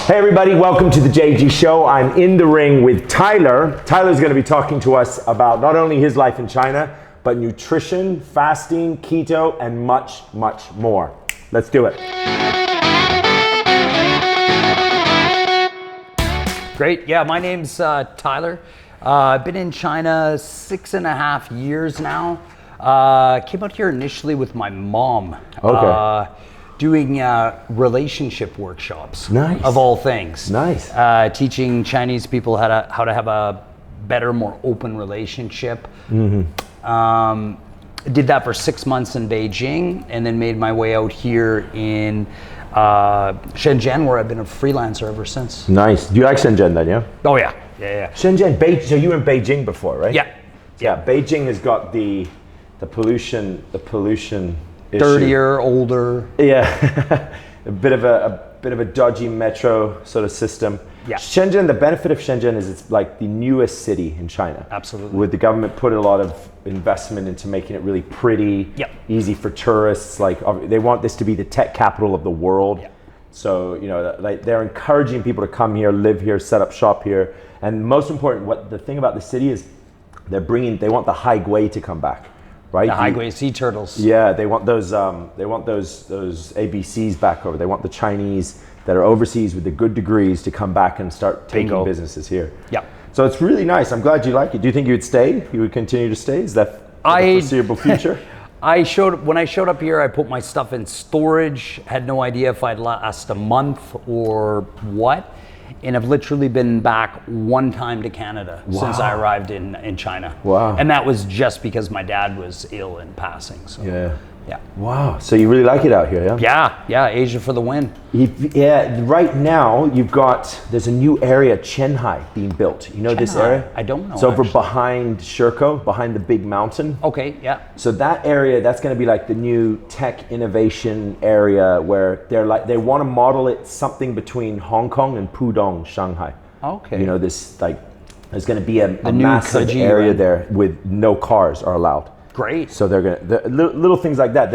Hey everybody, welcome to the JG Show. I'm in the ring with Tyler. Tyler's going to be talking to us about not only his life in China, but nutrition, fasting, keto, and much, much more. Let's do it. Great. Yeah, my name's Tyler. I've been in China 6.5 years now. Came out here initially with my mom. Okay. Doing relationship workshops. Nice. Of all things. Nice. Teaching Chinese people how to have a better, more open relationship. Mm-hmm. Did that for 6 months in Beijing, and then made my way out here in ShenZhen, where I've been a freelancer ever since. Nice. Do you like ShenZhen then, yeah? Oh yeah. Yeah. ShenZhen, so you were in Beijing before, right? Yeah. Yeah, Beijing has got the pollution issue. Dirtier, older. Yeah, a bit of a dodgy metro sort of system. Yeah. Shenzhen, the benefit of Shenzhen is it's like the newest city in China. Absolutely. With the government put a lot of investment into making it really pretty, easy for tourists. Like they want this to be the tech capital of the world. Yeah. So like they're encouraging people to come here, live here, set up shop here. And most important, the thing about the city is they want the Hai Gui to come back. Right? The Hai Gui sea turtles. Yeah, they want those ABCs back over. They want the Chinese that are overseas with the good degrees to come back and start taking businesses here. Yeah. So it's really nice. I'm glad you like it. Do you think you would stay? You would continue to stay? Is that the foreseeable future? When I showed up here, I put my stuff in storage. Had no idea if I'd last a month or what. And I've literally been back one time to Canada since I arrived in China. Wow. And that was just because my dad was ill and passing. So yeah. Wow. So you really like it out here, yeah? Yeah, Asia for the win. Yeah, right now there's a new area, Chenhai, being built. You know this area? I don't know. It's over behind Sherco, behind the big mountain. Okay, yeah. So that area, that's going to be like the new tech innovation area where they want to model it something between Hong Kong and Pudong, Shanghai. Okay. There's going to be a massive area there with no cars are allowed. Great. So they're gonna little things like that.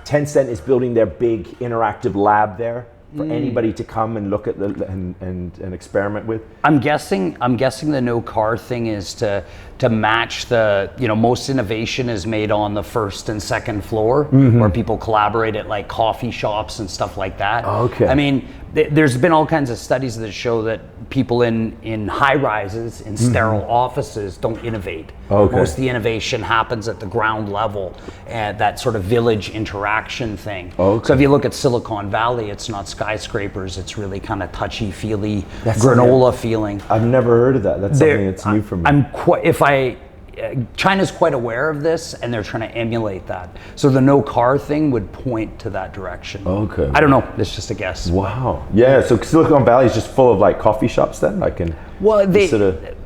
Tencent is building their big interactive lab there for anybody to come and look at and experiment with. I'm guessing the no car thing is to match the most innovation is made on the first and second floor where people collaborate at like coffee shops and stuff like that. Okay. I mean, there's been all kinds of studies that show that people in high rises in sterile offices don't innovate. Okay. Most of the innovation happens at the ground level, that sort of village interaction thing. Okay. So if you look at Silicon Valley, it's not skyscrapers, it's really kind of touchy-feely, granola feeling. I've never heard of that. That's something that's new for me. China's quite aware of this, and they're trying to emulate that. So the no car thing would point to that direction. Okay. I don't know. It's just a guess. Wow. Yeah. So Silicon Valley is just full of like coffee shops then,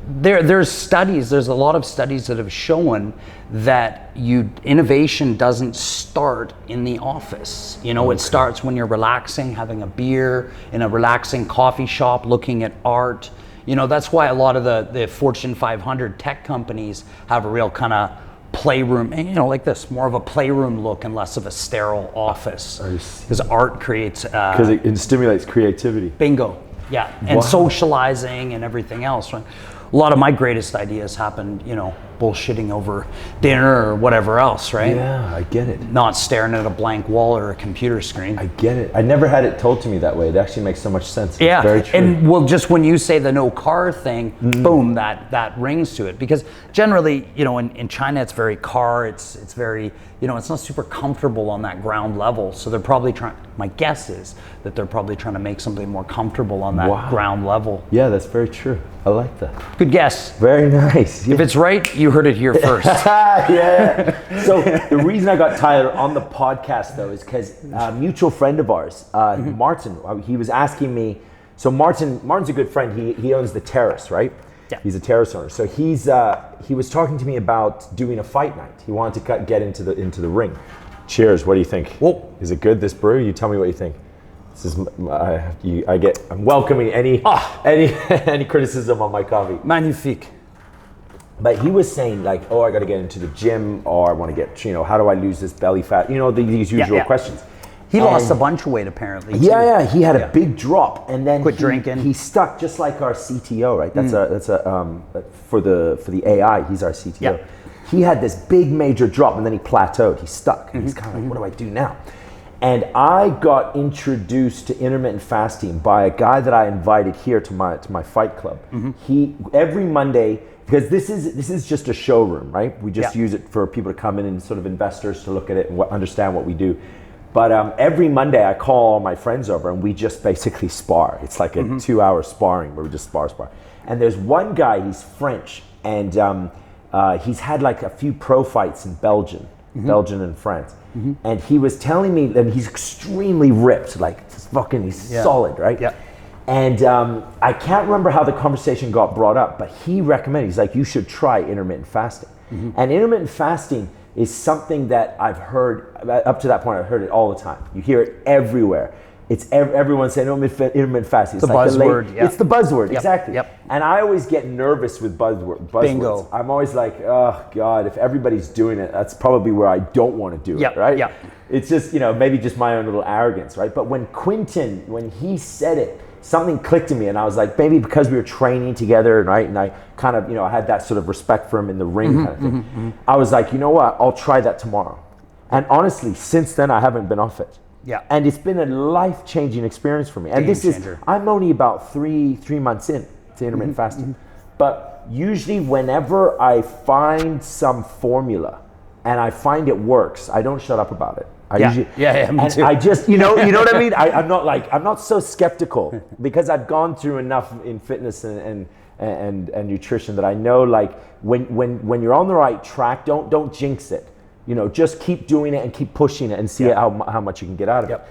there's studies. There's a lot of studies that have shown that innovation doesn't start in the office. It starts when you're relaxing, having a beer in a relaxing coffee shop, looking at art. That's why a lot of the Fortune 500 tech companies have a real kind of playroom, like this, more of a playroom look and less of a sterile office. Because art creates... Because it stimulates creativity. Bingo, yeah. And socializing and everything else, right? A lot of my greatest ideas happened, bullshitting over dinner or whatever else, right? Yeah, I get it. Not staring at a blank wall or a computer screen. I get it. I never had it told to me that way. It actually makes so much sense. Yeah, it's very true. And just when you say the no car thing, boom, that rings to it. Because generally, in China, it's very it's very, it's not super comfortable on that ground level. So they're probably my guess is that they're probably trying to make something more comfortable on that ground level. Yeah, that's very true. I like that. Good guess. Very nice. Yeah. If it's right, you heard it here first. Yeah. So the reason I got Tyler on the podcast though is because a mutual friend of ours, Martin, he was asking me. So Martin's a good friend. He owns the Terrace, right? Yeah. He's a terrace owner. So he was talking to me about doing a fight night. He wanted to get into the ring. Cheers. What do you think? Whoa. Is it good, this brew? You tell me what you think. This is I'm welcoming any criticism on my coffee. Magnifique. But he was saying like, oh, I got to get into the gym, or I want to get, how do I lose this belly fat? These usual questions. He lost a bunch of weight apparently. Too. Yeah, he had a big drop, and then quit drinking. He stuck just like our CTO, right? That's for the AI. He's our CTO. Yeah. He had this big major drop, and then he plateaued. He stuck. And he's kind of like, what do I do now? And I got introduced to intermittent fasting by a guy that I invited here to my fight club. He every Monday, because this is just a showroom, right? We just use it for people to come in and sort of investors to look at it and understand what we do. But every Monday I call all my friends over and we just basically spar. It's like a 2-hour sparring where we just spar. And there's one guy, he's French, and he's had like a few pro fights in Belgium and France. And he was telling me that he's extremely ripped, like he's solid, right? Yeah. And I can't remember how the conversation got brought up, but he recommended, he's like, you should try intermittent fasting. And intermittent fasting is something that I've heard, up to that point, I've heard it all the time. You hear it everywhere. It's everyone saying intermittent fasting. It's the like buzzword. It's the buzzword, exactly. Yep. And I always get nervous with buzzwords. Bingo. I'm always like, oh God, if everybody's doing it, that's probably where I don't want to do it, right? Yeah. It's just, maybe just my own little arrogance, right? But when Quentin, when he said it, something clicked in me, and I was like, maybe because we were training together, right? And I kind of, I had that sort of respect for him in the ring kind of thing. I was like, you know what? I'll try that tomorrow. And honestly, since then, I haven't been off it. Yeah. And it's been a life-changing experience for me. And I'm only about three months in to intermittent fasting. But usually whenever I find some formula and I find it works, I don't shut up about it. Me too. I just, you know what I mean? I'm not so skeptical because I've gone through enough in fitness and nutrition that I know, like when you're on the right track, don't jinx it. Just keep doing it and keep pushing it and see how much you can get out of it.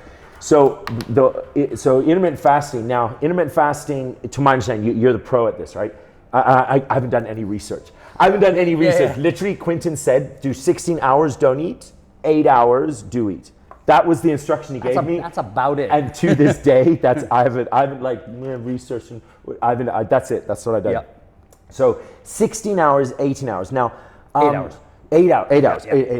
So intermittent fasting. Now, intermittent fasting, to my understanding, you're the pro at this, right? I haven't done any research. Literally, Quentin said, do 16 hours, don't eat. 8 hours, do eat. That was the instruction he gave me. That's about it. And to this day, I haven't like researched. That's it. That's what I've done. Yep. So 16 hours, 18 hours. Now, 8 hours. 8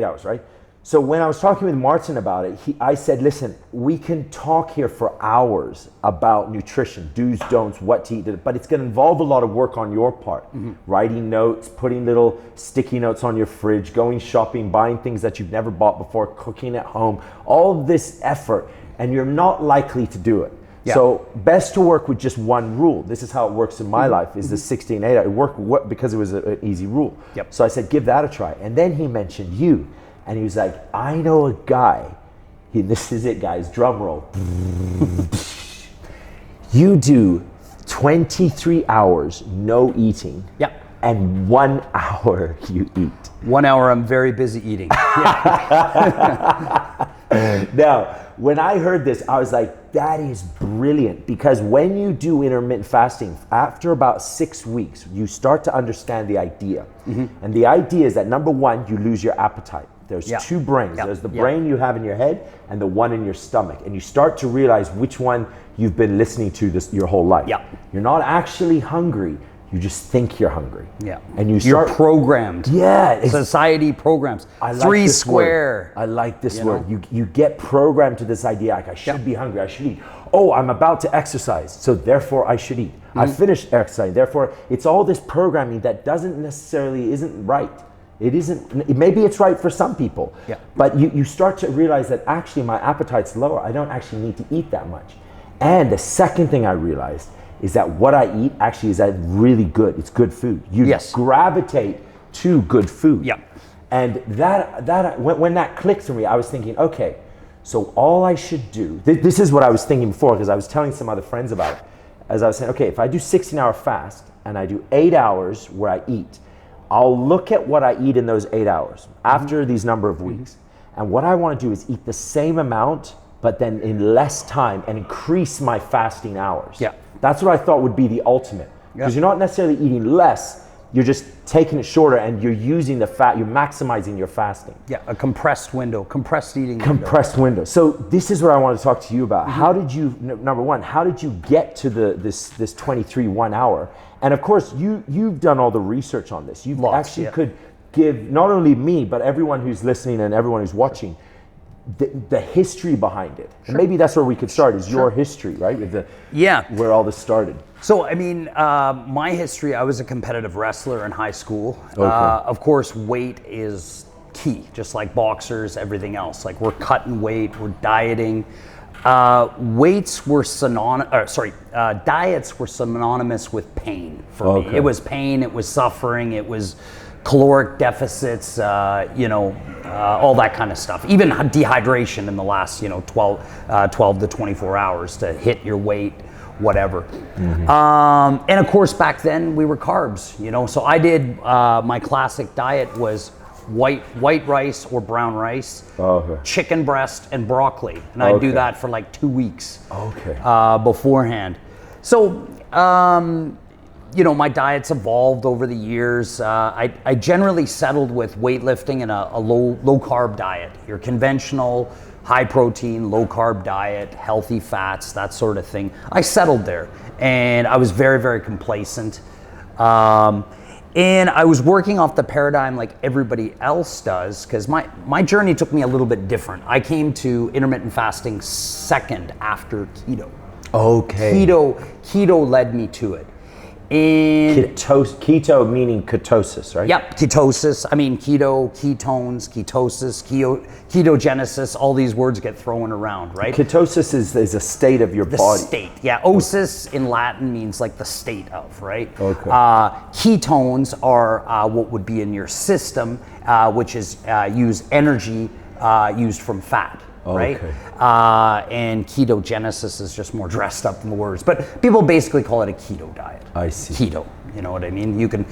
hours, right? So when I was talking with Martin about it, I said, listen, we can talk here for hours about nutrition, do's, don'ts, what to eat, but it's going to involve a lot of work on your part. Writing notes, putting little sticky notes on your fridge, going shopping, buying things that you've never bought before, cooking at home, all of this effort, and you're not likely to do it. Yeah. So best to work with just one rule. This is how it works in my life, is the 16-8. It worked because it was an easy rule. Yep. So I said, give that a try. And then he mentioned you. And he was like, I know a guy. This is it, guys. Drum roll. You do 23 hours no eating. Yep. And 1 hour you eat. 1 hour I'm very busy eating. Now, when I heard this, I was like, that is brilliant, because when you do intermittent fasting, after about 6 weeks, you start to understand the idea. And the idea is that, number one, you lose your appetite. There's two brains. There's the brain you have in your head and the one in your stomach. And you start to realize which one you've been listening to your whole life. You're not actually hungry. You just think you're hungry. And you're programmed. Society programs. I like Three this square. Word. I like this word. You get programmed to this idea, like I should be hungry, I should eat. Oh, I'm about to exercise, so therefore I should eat. I finished exercising, therefore it's all this programming that isn't right. Maybe it's right for some people, but you start to realize that actually my appetite's lower. I don't actually need to eat that much. And the second thing I realized is that what I eat actually is really good. It's good food. You gravitate to good food. And that when that clicked for me, I was thinking, okay, so all I should do, this is what I was thinking before, because I was telling some other friends about it, as I was saying, okay, if I do 16-hour fast and I do 8 hours where I eat, I'll look at what I eat in those 8 hours after these number of weeks. And what I want to do is eat the same amount, but then in less time, and increase my fasting hours. That's what I thought would be the ultimate. Because you're not necessarily eating less, you're just taking it shorter, and you're using the fat, you're maximizing your fasting. A compressed window, compressed eating Compressed window. So this is what I want to talk to you about. How did you, number one, how did you get to this 23 1 hour? And of course, you've done all the research on this. You've could give not only me, but everyone who's listening and everyone who's watching, the history behind it. And maybe that's where we could start, is your history, right? With where all this started. So, I mean, my history, I was a competitive wrestler in high school. Okay. Of course, weight is key, just like boxers, everything else. Like, we're cutting weight, we're dieting. Diets were synonymous with pain for me. It was pain, it was suffering, it was caloric deficits, all that kind of stuff. Even dehydration in the last, 12 to 24 hours to hit your weight, whatever. Mm-hmm. And of course, back then we were carbs, So I did, my classic diet was white rice or brown rice, chicken breast and broccoli. And I'd do that for like 2 weeks beforehand. So, my diets evolved over the years. I generally settled with weightlifting and a low carb diet. Your conventional, high protein, low carb diet, healthy fats, that sort of thing. I settled there, and I was very, very complacent. And I was working off the paradigm like everybody else does, because my journey took me a little bit different. I came to intermittent fasting second after keto. Okay. Keto led me to it. And keto meaning ketosis, right? Yep, ketosis. I mean, keto, ketones, ketosis, ketogenesis, all these words get thrown around, right? Ketosis is a state of your body. The state, yeah. Osis in Latin means like the state of, right? Okay. Ketones are what would be in your system, which is use energy used from fat. Right? Okay. And ketogenesis is just more dressed up in the words, but people basically call it a keto diet. I see. Keto, you know what I mean? You can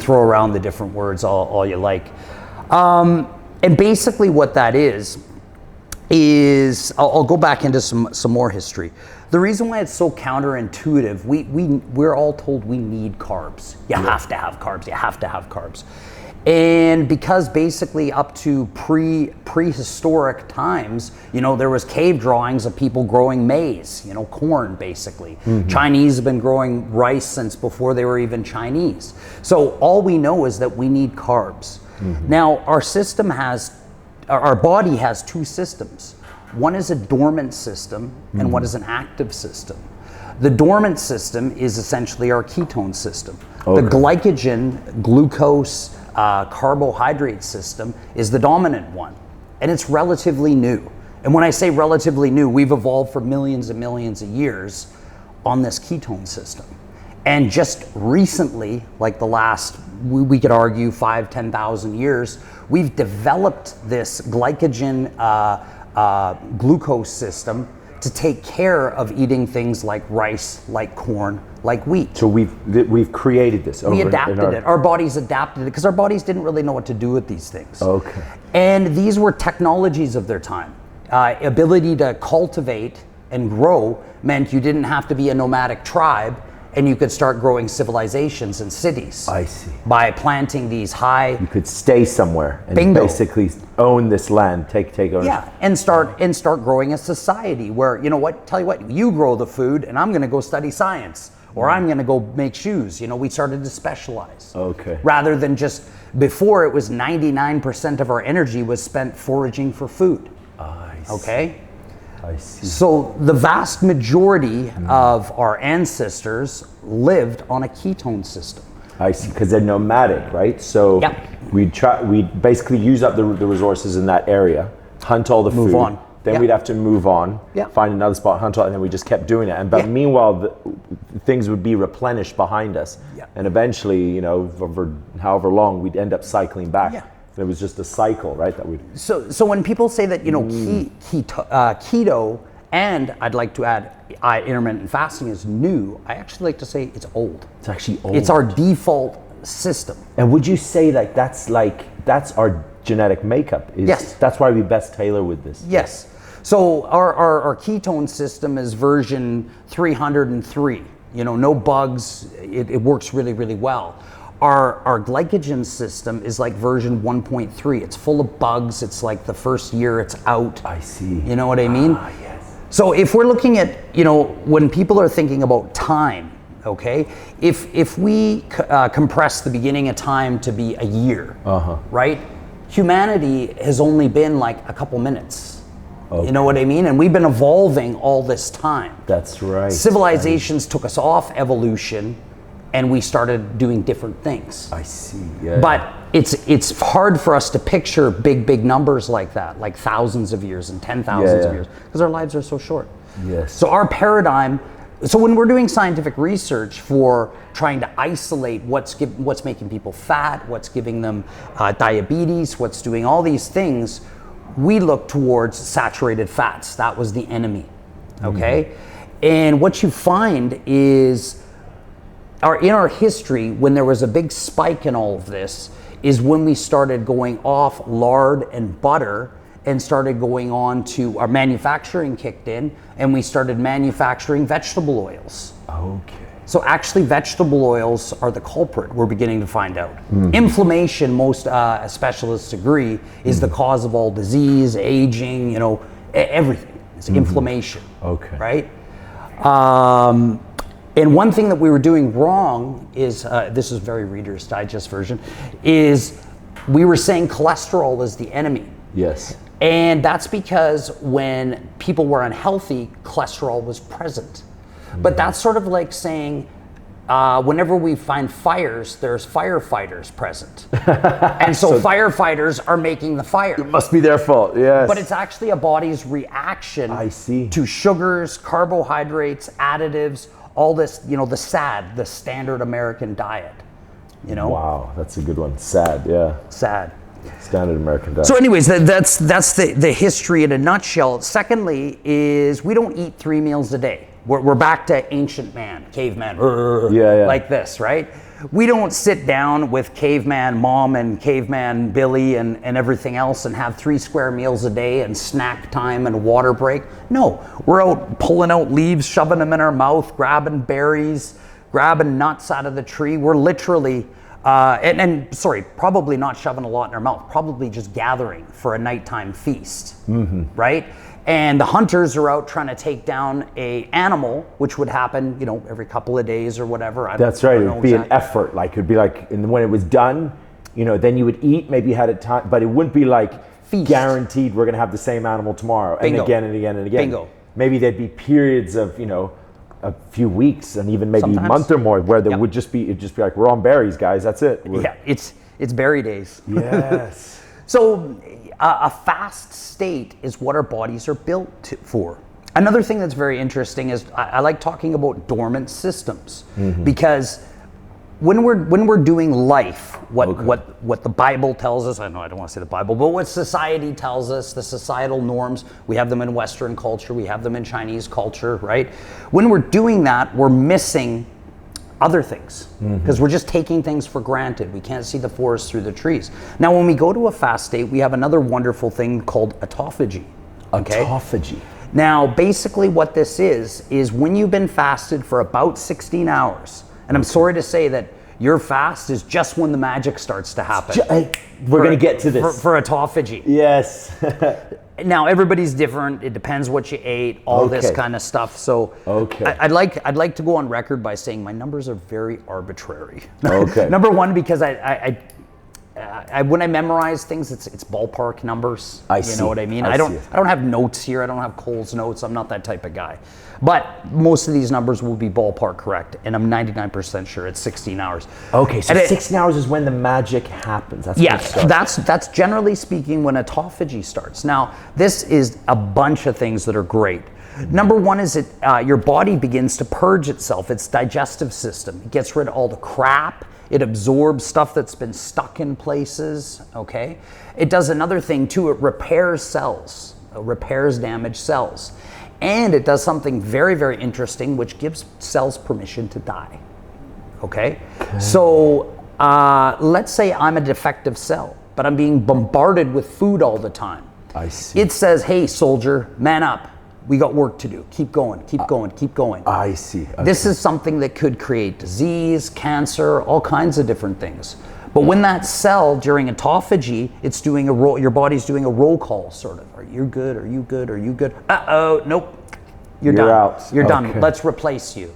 throw around the different words all you like. And basically what that is I'll go back into some more history. The reason why it's so counterintuitive, we're all told we need carbs. You have to have carbs. You have to have carbs. And because basically up to prehistoric times, there was cave drawings of people growing maize, corn basically. Mm-hmm. Chinese have been growing rice since before they were even Chinese. So all we know is that we need carbs. Mm-hmm. Now our body has two systems. One is a dormant system and one is an active system. The dormant system is essentially our ketone system. Okay. The glycogen, glucose, carbohydrate system is the dominant one, and it's relatively new. And when I say relatively new, we've evolved for millions and millions of years on this ketone system. And just recently, like the last, we could argue 5,000-10,000 years, we've developed this glycogen glucose system to take care of eating things like rice, like corn, like wheat. So we've created this. We adapted it. Our bodies adapted it because our bodies didn't really know what to do with these things. Okay. And these were technologies of their time. Ability to cultivate and grow meant you didn't have to be a nomadic tribe, and you could start growing civilizations and cities. I see. By planting these high. You could stay somewhere and basically own this land, take ownership. Yeah, and start growing a society where, tell you what, you grow the food and I'm gonna go study science, or I'm gonna go make shoes. We started to specialize. Okay. Rather than just, before it was 99% of our energy was spent foraging for food. I see. Okay? I see. So the vast majority of our ancestors lived on a ketone system. I see, because they're nomadic, right? So we basically use up the resources in that area, hunt all the food. Move on. Then we'd have to move on, find another spot, hunt all, and then we just kept doing it. But meanwhile, things would be replenished behind us, and eventually, for however long, we'd end up cycling back. Yeah. It was just a cycle, right? So when people say that keto, and I'd like to add intermittent fasting is new, I actually like to say it's old. It's actually old. It's our default system. And would you say that's our genetic makeup? Yes. That's why we best tailor with this. Yes. So our ketone system is version 303. No bugs. It works really, really well. Our glycogen system is like version 1.3. It's full of bugs. It's like the first year it's out. I see. You know what I mean? Yes. So if we're looking at, when people are thinking about time, okay, if we compress the beginning of time to be a year, right? Humanity has only been like a couple minutes. You know what I mean? And we've been evolving all this time. That's right. Civilizations took us off evolution, and we started doing different things. I see. Yeah. But it's hard for us to picture big numbers like that, like thousands of years and 10,000s of years, because our lives are so short. Yes. So our paradigm. So when we're doing scientific research for trying to isolate what's making people fat, what's giving them diabetes, what's doing all these things, we look towards saturated fats. That was the enemy, okay? And what you find is, in our history, when there was a big spike in all of this, is when we started going off lard and butter and started going on to our manufacturing kicked in, and we started manufacturing vegetable oils. Okay. So actually vegetable oils are the culprit, we're beginning to find out. Inflammation, most specialists agree, is the cause of all disease, aging, everything. It's inflammation. Okay. Right? And one thing that we were doing wrong is, this is very Reader's Digest version, is we were saying cholesterol is the enemy. Yes. And that's because when people were unhealthy, cholesterol was present. But that's sort of like saying, whenever we find fires, there's firefighters present. And so firefighters are making the fire. It must be their fault, yes. But it's actually a body's reaction to sugars, carbohydrates, additives, all this, the SAD, the standard American diet. Wow, that's a good one. SAD, yeah. SAD. Standard American diet. So anyways, that's the history in a nutshell. Secondly is we don't eat 3 meals a day. We're back to ancient man, caveman, like this, right? We don't sit down with caveman mom and caveman Billy and everything else and have 3 square meals a day and snack time and water break. No, we're out pulling out leaves, shoving them in our mouth, grabbing berries, grabbing nuts out of the tree. We're literally, probably not shoving a lot in our mouth, probably just gathering for a nighttime feast, right? And the hunters are out trying to take down a animal, which would happen, every couple of days or whatever. That's right. It would be an effort. Like it'd be like, and when it was done, then you would eat. Maybe you had it time, but it wouldn't be like guaranteed. We're gonna have the same animal tomorrow, and again and again and again. Bingo. Maybe there'd be periods of a few weeks and even maybe a month or more where there would just be like, we're on berries, guys. That's it. It's berry days. Yes. So a fast state is what our bodies are built for. Another thing that's very interesting is I like talking about dormant systems, because when we're doing life, what the Bible tells us, I know I don't want to say the Bible, but what society tells us, the societal norms, we have them in Western culture, we have them in Chinese culture, right? When we're doing that, we're missing other things, because we're just taking things for granted. We can't see the forest through the trees. Now, when we go to a fast state, we have another wonderful thing called autophagy. Okay? Autophagy. Now, basically what this is when you've been fasted for about 16 hours, and I'm sorry to say that your fast is just when the magic starts to happen. We're going to get to this. For autophagy. Yes. Now, everybody's different. It depends what you ate, all this kind of stuff. So I'd like to go on record by saying my numbers are very arbitrary. Okay. Number one, because I when I memorize things, it's ballpark numbers. You know what I mean? I don't have notes here. I don't have Cole's notes. I'm not that type of guy. But most of these numbers will be ballpark correct, and I'm 99% sure it's 16 hours. Okay, so 16 hours is when the magic happens. That's generally speaking when autophagy starts. Now, this is a bunch of things that are great. Number one is your body begins to purge itself, its digestive system. It gets rid of all the crap. It absorbs stuff that's been stuck in places, okay? It does another thing too, it repairs cells, repairs damaged cells. And it does something very, very interesting, which gives cells permission to die, okay? So let's say I'm a defective cell, but I'm being bombarded with food all the time. I see. It says, hey, soldier, man up. We got work to do. Keep going, keep going, keep going. I see. Okay. This is something that could create disease, cancer, all kinds of different things. But when that cell during autophagy, it's doing your body's doing a roll call, sort of. Are you good? Are you good? Are you good? Uh-oh, nope. You're done. Out. You're done. Let's replace you.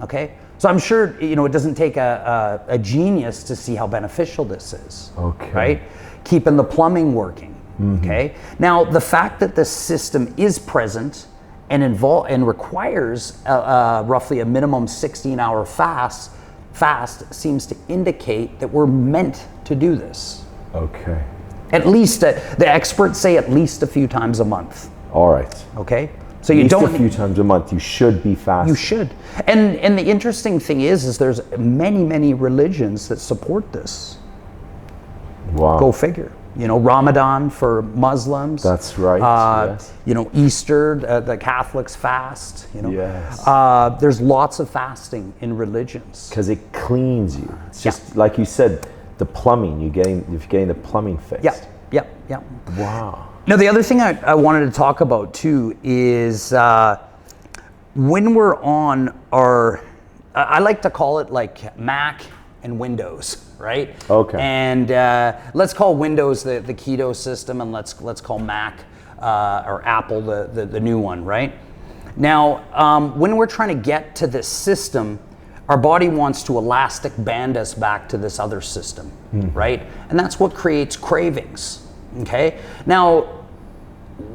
Okay? So I'm sure, it doesn't take a genius to see how beneficial this is. Okay. Right? Keeping the plumbing working. Okay. Now, the fact that this system is present and requires roughly a minimum 16-hour fast seems to indicate that we're meant to do this. Okay. At least, the experts say at least a few times a month. All right. Okay. So you don't. A few times a month, you should be fasting. You should. And the interesting thing is there's many religions that support this. Wow. Go figure. You know, Ramadan for Muslims. That's right. Yes. You know, Easter, the Catholics fast. You know. Yes. There's lots of fasting in religions. Because it cleans you. It's just like you said, the plumbing. You're getting the plumbing fixed. Yeah. Wow. Now, the other thing I wanted to talk about too is when we're on our, I like to call it like Mac and Windows, right? Okay. And let's call Windows the keto system, and let's call Mac or Apple the new one, right? Now, when we're trying to get to this system, our body wants to elastic band us back to this other system, right? And that's what creates cravings. Okay. Now,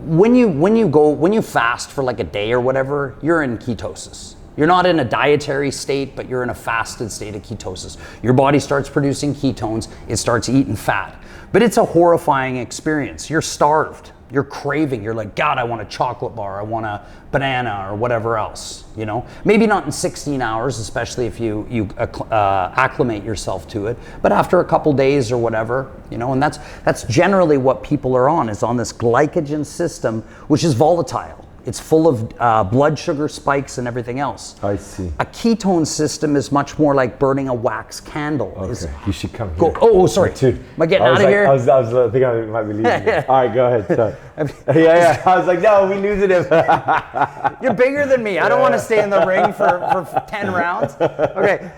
when you fast for like a day or whatever, you're in ketosis. You're not in a dietary state, but you're in a fasted state of ketosis. Your body starts producing ketones. It starts eating fat. But it's a horrifying experience. You're starved. You're craving. You're like, God, I want a chocolate bar. I want a banana or whatever else. You know, maybe not in 16 hours, especially if you acclimate yourself to it. But after a couple days or whatever, you know, and that's generally what people are on, is on this glycogen system, which is volatile. It's full of blood sugar spikes and everything else. I see. A ketone system is much more like burning a wax candle. Okay, you should come here. Oh, sorry. Am I getting out of here? I was thinking I might be leaving. All right, go ahead. Sorry. Yeah. I was like, no, we losing him. You're bigger than me. I don't want to stay in the ring for 10 rounds. Okay.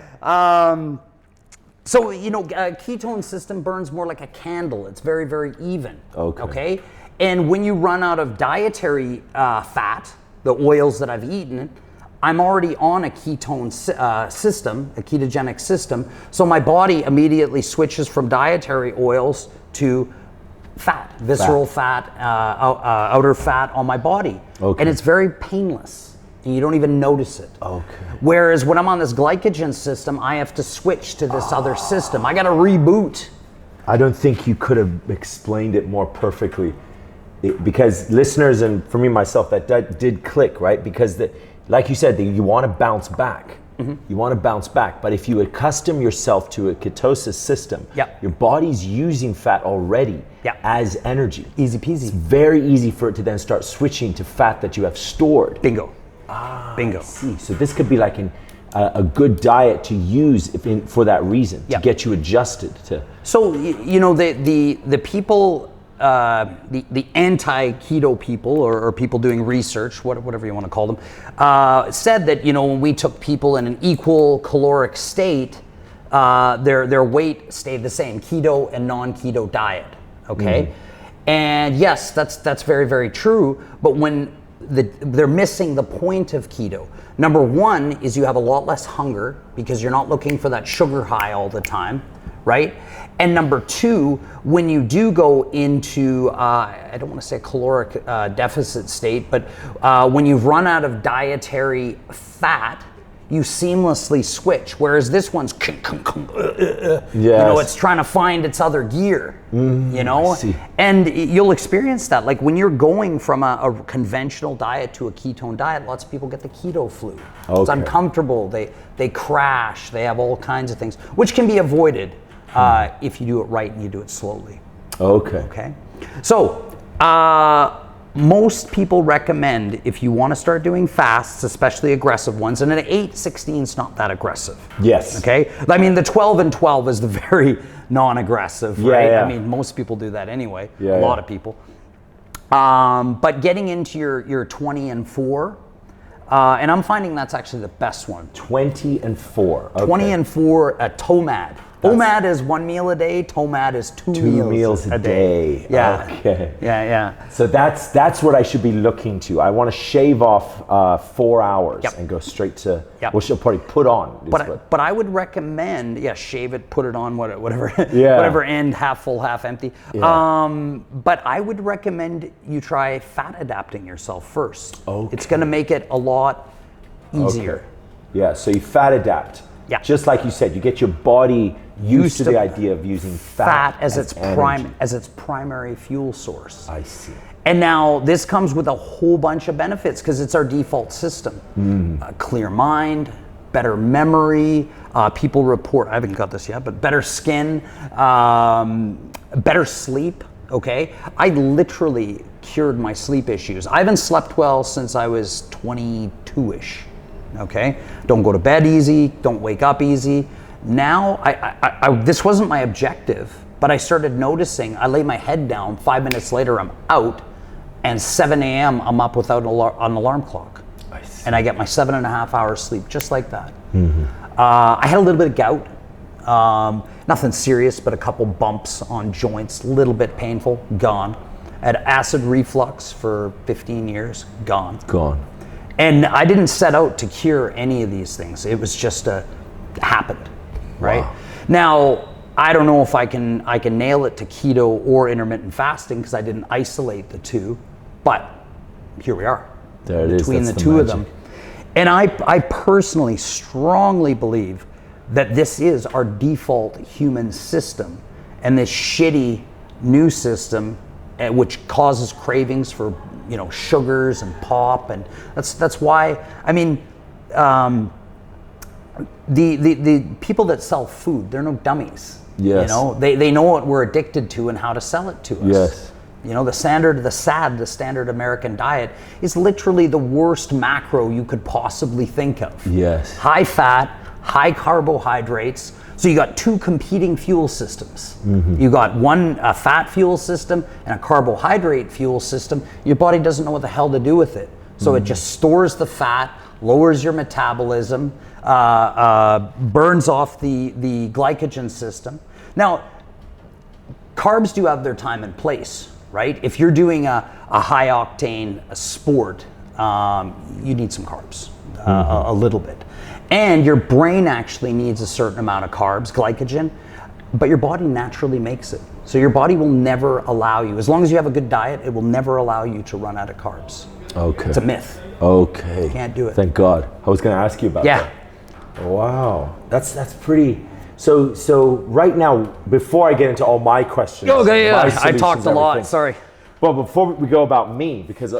So, you know, a ketone system burns more like a candle. It's very, very even. Okay? And when you run out of dietary fat, the oils that I've eaten, I'm already on a ketone system, a ketogenic system. So my body immediately switches from dietary oils to fat, visceral fat, outer fat on my body. Okay. And it's very painless. And you don't even notice it. Okay. Whereas when I'm on this glycogen system, I have to switch to this other system. I got to reboot. I don't think you could have explained it more perfectly. Because listeners, and for me myself, that did click, right? Because like you said, you want to bounce back. You want to bounce back. But if you accustom yourself to a ketosis system, your body's using fat already as energy. Easy peasy. It's very easy for it to then start switching to fat that you have stored. Bingo. Bingo. I see. So this could be like a good diet to use for that reason, to get you adjusted to. So, you know, the people, the anti-keto people or people doing research, whatever you want to call them, said that, you know, when we took people in an equal caloric state, their weight stayed the same, keto and non-keto diet, okay? And yes, that's very, very true, but when they're missing the point of keto. Number one is you have a lot less hunger because you're not looking for that sugar high all the time, right? And number two, when you do go into, I don't want to say caloric deficit state, but when you've run out of dietary fat, you seamlessly switch. Whereas this one's, you know, it's trying to find its other gear, you know? And you'll experience that. Like when you're going from a conventional diet to a ketone diet, lots of people get the keto flu. It's uncomfortable, they crash, they have all kinds of things, which can be avoided if you do it right and you do it slowly. Okay. So, most people recommend, if you want to start doing fasts, especially aggressive ones, and an 8-16 is not that aggressive. Yes. Okay? I mean, the 12 and 12 is the very non-aggressive, right? I mean, most people do that anyway, a lot of people. But getting into your 20 and 4, and I'm finding that's actually the best one. 20 and 4. 20 and 4, a TOMAD. OMAD is 1 meal a day. TOMAD is two meals a day. Yeah. Okay. Yeah. So that's what I should be looking to. I want to shave off 4 hours and go straight to. Yep. Well, she'll probably put on. But I would recommend, shave it, put it on, whatever, Yeah. whatever end, half full, half empty. Yeah. But I would recommend you try fat adapting yourself first. Okay. It's going to make it a lot easier. Okay. Yeah. So you fat adapt. Yeah. Just like you said, you get your body used to the idea of using fat as its primary fuel source. I see. And now this comes with a whole bunch of benefits because it's our default system. Clear mind, better memory. People report, I haven't got this yet, but better skin, better sleep. Okay, I literally cured my sleep issues. I haven't slept well since I was 22-ish. Okay, don't go to bed easy, don't wake up easy. Now, I this wasn't my objective, but I started noticing, I lay my head down, 5 minutes later I'm out, and 7 a.m. I'm up without an alarm clock. I see. And I get my 7.5 hours sleep, just like that. I had a little bit of gout, nothing serious, but a couple bumps on joints, a little bit painful, gone. I had acid reflux for 15 years, gone. And I didn't set out to cure any of these things. It was just happened, right? Wow. Now, I don't know if I can nail it to keto or intermittent fasting because I didn't isolate the two, but here we are. There it is. Between That's the two magic. of them. And I personally strongly believe that this is our default human system, and this shitty new system, which causes cravings for sugars and pop, and that's why, I mean, the people that sell food, they're no dummies. Yes. They know what we're addicted to and how to sell it to us. Yes. The standard American diet is literally the worst macro you could possibly think of. Yes. High fat, high carbohydrates. So you got two competing fuel systems. You got a fat fuel system and a carbohydrate fuel system. Your body doesn't know what the hell to do with it. So it just stores the fat, lowers your metabolism, burns off the glycogen system. Now, carbs do have their time and place, right? If you're doing a high octane sport, you need some carbs, a little bit. And your brain actually needs a certain amount of carbs, glycogen, but your body naturally makes it. So your body will never allow you, as long as you have a good diet, it will never allow you to run out of carbs. Okay. It's a myth. Okay. Can't do it. Thank God. I was going to ask you about that. Wow. That's pretty. So right now, before I get into all my questions. Okay, yeah. my I solutions, talked a lot. everything. Sorry. Well, before we go about me, because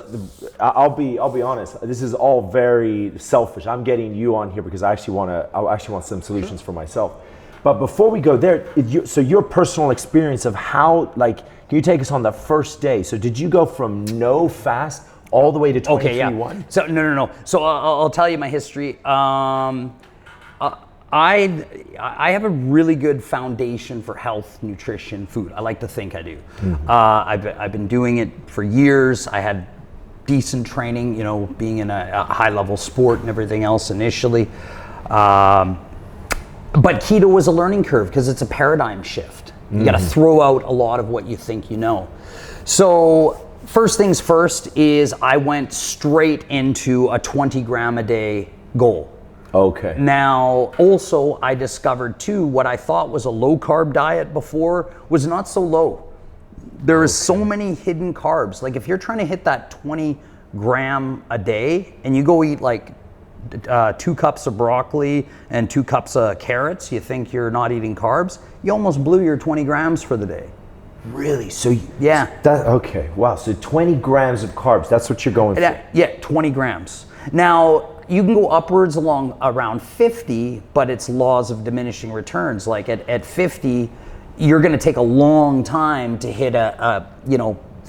I'll be honest, this is all very selfish. I'm getting you on here because I actually want some solutions for myself. But before we go there, so your personal experience of how, can you take us on the first day? So did you go from no fast all the way to 23-1? Okay, yeah. So no. So I'll tell you my history. I have a really good foundation for health, nutrition, food. I like to think I do. I've been doing it for years. I had decent training, being in a high level sport and everything else initially. But keto was a learning curve because it's a paradigm shift. You got to throw out a lot of what you think you know. So first things first is I went straight into a 20 gram a day goal. Okay. Now, also, I discovered too, what I thought was a low carb diet before was not so low. There is so many hidden carbs. Like if you're trying to hit that 20 gram a day and you go eat 2 cups of broccoli and 2 cups of carrots, you think you're not eating carbs, you almost blew your 20 grams for the day. Really? So yeah. Okay. Wow. So 20 grams of carbs. That's what you're going for. Yeah, 20 grams. Now, you can go upwards around 50, but it's laws of diminishing returns. Like at 50, you're going to take a long time to hit a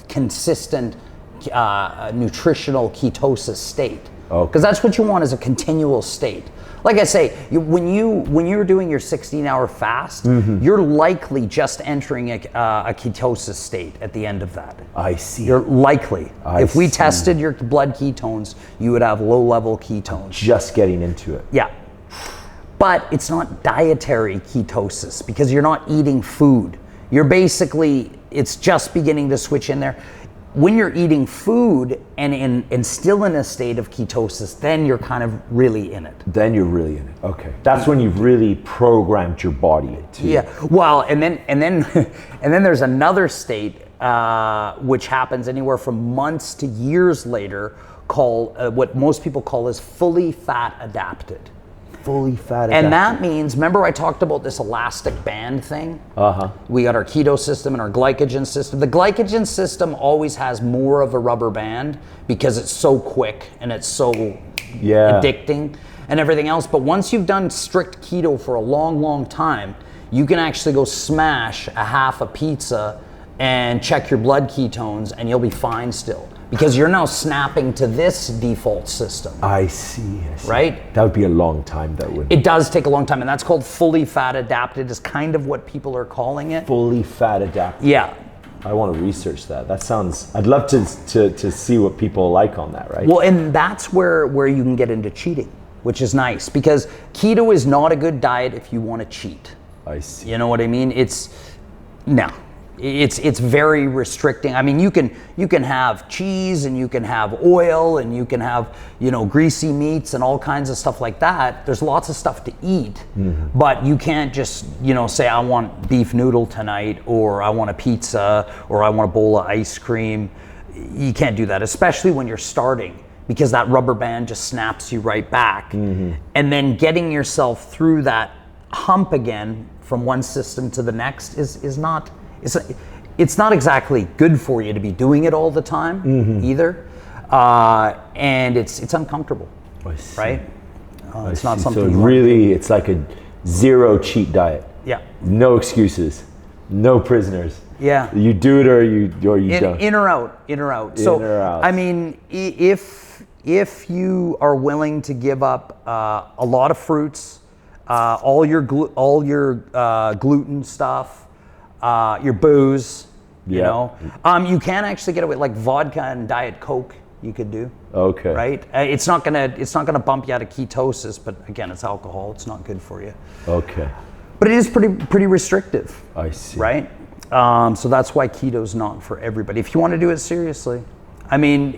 consistent nutritional ketosis state. Because that's what you want, is a continual state. Like I say, when you're doing your 16-hour fast, you're likely just entering a ketosis state at the end of that. I see. You're likely. If we tested your blood ketones, you would have low-level ketones. Just getting into it. Yeah. But it's not dietary ketosis because you're not eating food. You're basically, it's just beginning to switch in there. When you're eating food and still in a state of ketosis, then you're kind of really in it. Then you're really in it. Okay. That's when you've really programmed your body to. Yeah. Well, and then there's another state which happens anywhere from months to years later, called what most people call is fully fat adapted. Fully fat adapted. And that means, remember I talked about this elastic band thing? We got our keto system and our glycogen system. The glycogen system always has more of a rubber band because it's so quick and it's so addicting and everything else. But once you've done strict keto for a long, long time, you can actually go smash a half a pizza and check your blood ketones and you'll be fine still. Because you're now snapping to this default system. I see. Right? That would be a long time, that would. It does take a long time, and that's called fully fat adapted, is kind of what people are calling it. Fully fat adapted. Yeah. I want to research that. That sounds, I'd love to see what people like on that, right? Well, and that's where you can get into cheating, which is nice, because keto is not a good diet if you want to cheat. I see. You know what I mean? It's very restricting. I mean, you can have cheese and you can have oil and you can have, greasy meats and all kinds of stuff like that. There's lots of stuff to eat, but you can't just, say I want beef noodle tonight, or I want a pizza, or I want a bowl of ice cream. You can't do that, especially when you're starting, because that rubber band just snaps you right back. And then getting yourself through that hump again from one system to the next is not. It's not exactly good for you to be doing it all the time either, and it's uncomfortable, right? It's not something. So really, it's like a zero cheat diet. Yeah. No excuses, no prisoners. Yeah. You do it or you don't. In or out. In or out. I mean, if you are willing to give up a lot of fruits, all your gluten stuff. Your booze, you can actually get away, like vodka and Diet Coke you could do. Okay. Right? It's not gonna bump you out of ketosis, but again, it's alcohol. It's not good for you. Okay. But it is pretty restrictive. I see. Right? So that's why keto's not for everybody. If you want to do it seriously. I mean,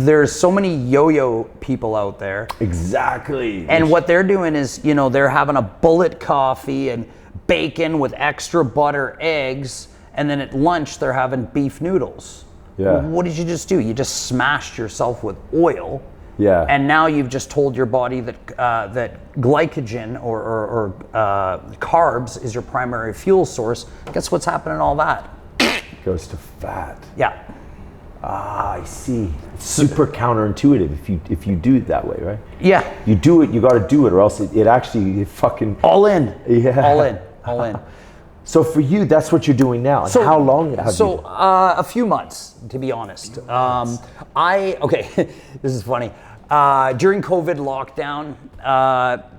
there's so many yo-yo people out there. Exactly. And what they're doing is, they're having a bullet coffee and bacon with extra butter, eggs, and then at lunch they're having beef noodles. Yeah. Well, what did you just do? You just smashed yourself with oil. Yeah. And now you've just told your body that that glycogen or carbs is your primary fuel source. Guess what's happening in all that? Goes to fat. Yeah. I see. It's super counterintuitive if you do it that way, right? Yeah. You do it, you got to do it, or else it actually fucking all in. Yeah. All in. So for you, that's what you're doing now. And how long have you? A few months, to be honest. This is funny. During COVID lockdown,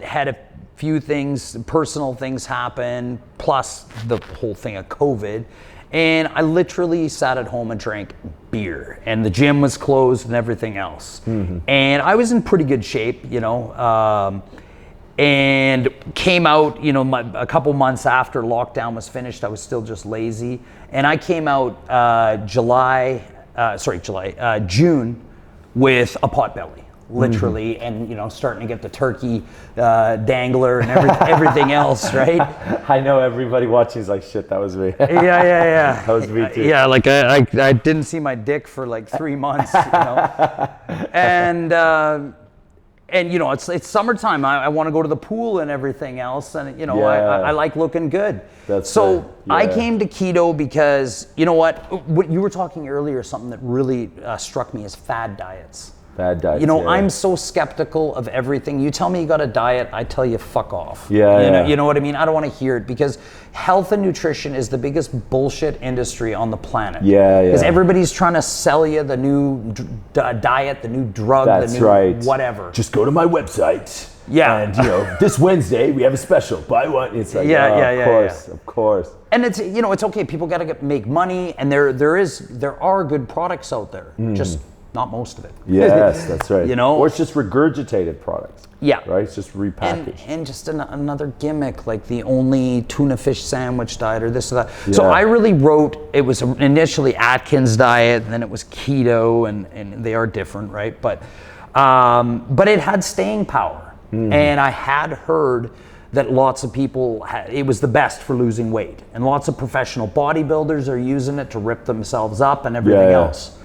had a few things, personal things happen, plus the whole thing of COVID. And I literally sat at home and drank beer, and the gym was closed and everything else. And I was in pretty good shape, and came out, a couple months after lockdown was finished. I was still just lazy, and I came out June with a pot belly, literally, and starting to get the turkey dangler and everything else, right? I know everybody watching is like, shit, that was me. Yeah. That was me too. Yeah, like I didn't see my dick for like 3 months, and it's summertime. I want to go to the pool and everything else, and I like looking good. I came to keto because what you were talking earlier, something that really struck me is fad diets. Fad diets. I'm so skeptical of everything. You tell me you got a diet, I tell you fuck off. You know what I mean? I don't want to hear it, because health and nutrition is the biggest bullshit industry on the planet. Because everybody's trying to sell you the new diet, the new drug, the new whatever. Just go to my website. Yeah. And this Wednesday we have a special. Buy one. It's like, of course. And it's it's okay. People got to make money, and there are good products out there. Just not most of it. Yes, that's right. You know? Or it's just regurgitated products. Yeah. Right? It's just repackaged. And just another gimmick, like the only tuna fish sandwich diet or this or that. Yeah. So I really wrote, it was initially Atkins diet, and then it was keto, and they are different, right? But it had staying power. Mm-hmm. And I had heard that lots of people, it was the best for losing weight. And lots of professional bodybuilders are using it to rip themselves up and everything else.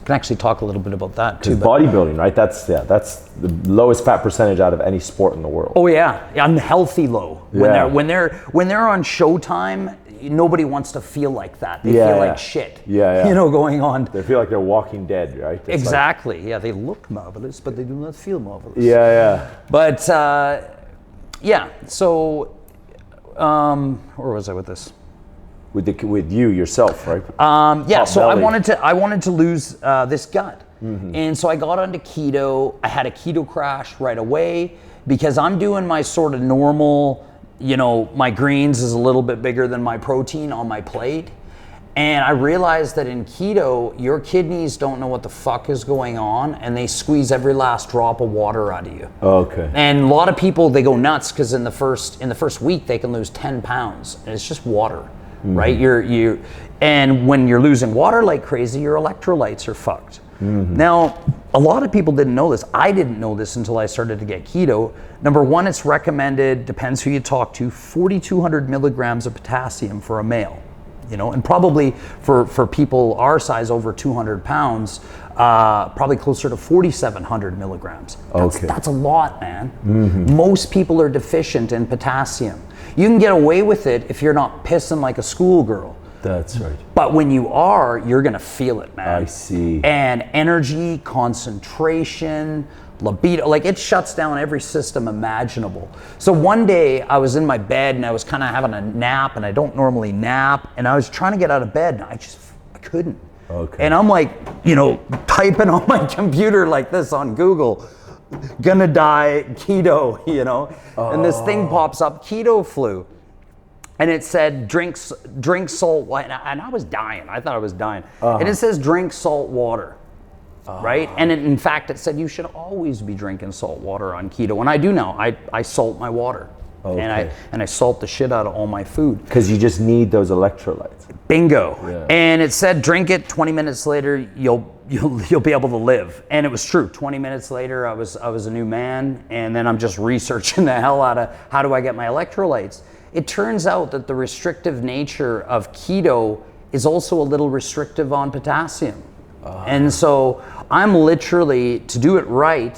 Can actually talk a little bit about that too. Bodybuilding, right? That's the lowest fat percentage out of any sport in the world. Oh yeah, unhealthy low. Yeah. When they're on Showtime, nobody wants to feel like that. They feel like shit. Yeah. You know, going on. They feel like they're walking dead, right? It's exactly. Yeah, they look marvelous, but they do not feel marvelous. Yeah. But so where was I with this? With you yourself, right? So I wanted to lose this gut. Mm-hmm. And so I got onto keto. I had a keto crash right away because I'm doing my sort of normal, my greens is a little bit bigger than my protein on my plate. And I realized that in keto, your kidneys don't know what the fuck is going on, and they squeeze every last drop of water out of you. Okay. And a lot of people, they go nuts because in the first week they can lose 10 pounds, and it's just water. Mm-hmm. Right? And when you're losing water like crazy, your electrolytes are fucked. Mm-hmm. Now, a lot of people didn't know this. I didn't know this until I started to get keto. Number one, it's recommended, depends who you talk to, 4,200 milligrams of potassium for a male. And probably for people our size, over 200 pounds, probably closer to 4,700 milligrams. That's a lot, man. Mm-hmm. Most people are deficient in potassium. You can get away with it if you're not pissing like a schoolgirl. That's right. But when you are, you're gonna feel it, man. I see. And energy, concentration, libido, like it shuts down every system imaginable. So one day I was in my bed and I was kind of having a nap, and I don't normally nap, and I was trying to get out of bed and I couldn't. Okay. And I'm like, typing on my computer like this on Google, gonna die keto, and this thing pops up, keto flu. And it said, drink salt water, and I was dying. I thought I was dying. Uh-huh. And it says, drink salt water, right? And in fact, it said you should always be drinking salt water on keto. And I do now. I salt my water. Okay. And I salt the shit out of all my food. Because you just need those electrolytes. Bingo. Yeah. And it said, drink it, 20 minutes later, you'll be able to live. And it was true. 20 minutes later, I was a new man. And then I'm just researching the hell out of how do I get my electrolytes. It turns out that the restrictive nature of keto is also a little restrictive on potassium. And so I'm literally, to do it right,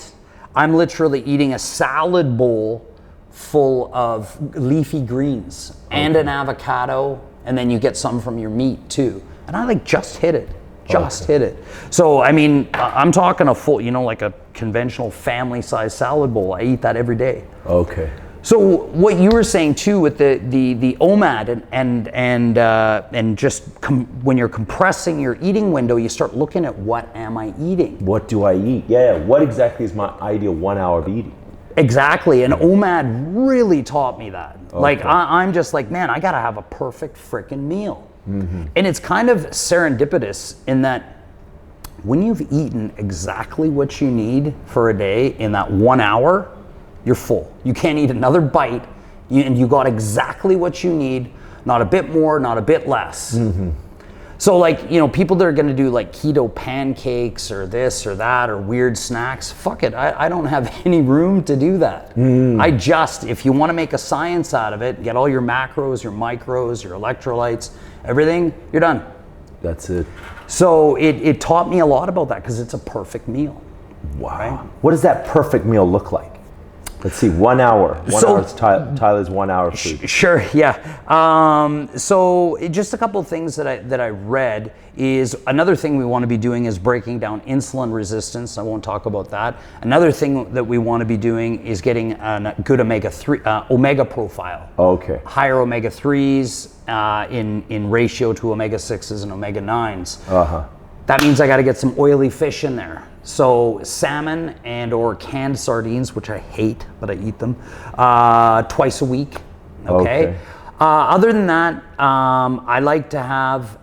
I'm literally eating a salad bowl full of leafy greens and an avocado, and then you get some from your meat too. And I just hit it. Hit it. So, I mean, I'm talking a full, like a conventional family-sized salad bowl. I eat that every day. Okay. So what you were saying too with the OMAD and just when you're compressing your eating window, you start looking at what am I eating? What do I eat? Yeah. What exactly is my ideal 1 hour of eating? Exactly. And OMAD really taught me that. Okay. Like I'm just like, man, I gotta have a perfect freaking meal. Mm-hmm. And it's kind of serendipitous in that when you've eaten exactly what you need for a day in that 1 hour, you're full. You can't eat another bite, and you got exactly what you need, not a bit more, not a bit less. Mm-hmm. So people that are gonna do like keto pancakes or this or that or weird snacks, fuck it, I don't have any room to do that. If you wanna make a science out of it, get all your macros, your micros, your electrolytes, everything, you're done. That's it. So it taught me a lot about that because it's a perfect meal. Wow. Right? What does that perfect meal look like? Let's see, 1 hour. One hour is Tyler's 1 hour food. Sure, yeah. So just a couple of things that I read is another thing we want to be doing is breaking down insulin resistance. I won't talk about that. Another thing that we want to be doing is getting a good omega profile. Okay. Higher omega-3s in ratio to omega-6s and omega-9s. Uh-huh. That means I got to get some oily fish in there. So salmon and or canned sardines, which I hate, but I eat them, twice a week, okay? Other than that, I like to have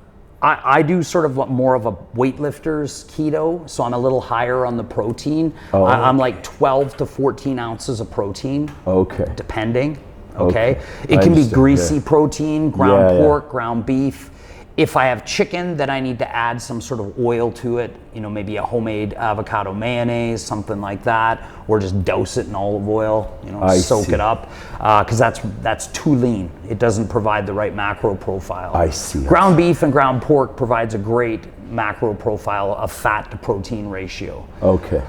I do sort of more of a weightlifter's keto, so I'm a little higher on the protein. I'm like 12 to 14 ounces of protein. Okay. Depending. Okay. It can be greasy protein, ground pork, ground beef. If I have chicken, then I need to add some sort of oil to it, maybe a homemade avocado mayonnaise, something like that, or just douse it in olive oil, soak it up, because that's too lean. It doesn't provide the right macro profile. I see. Ground beef and ground pork provides a great macro profile of fat to protein ratio. Okay.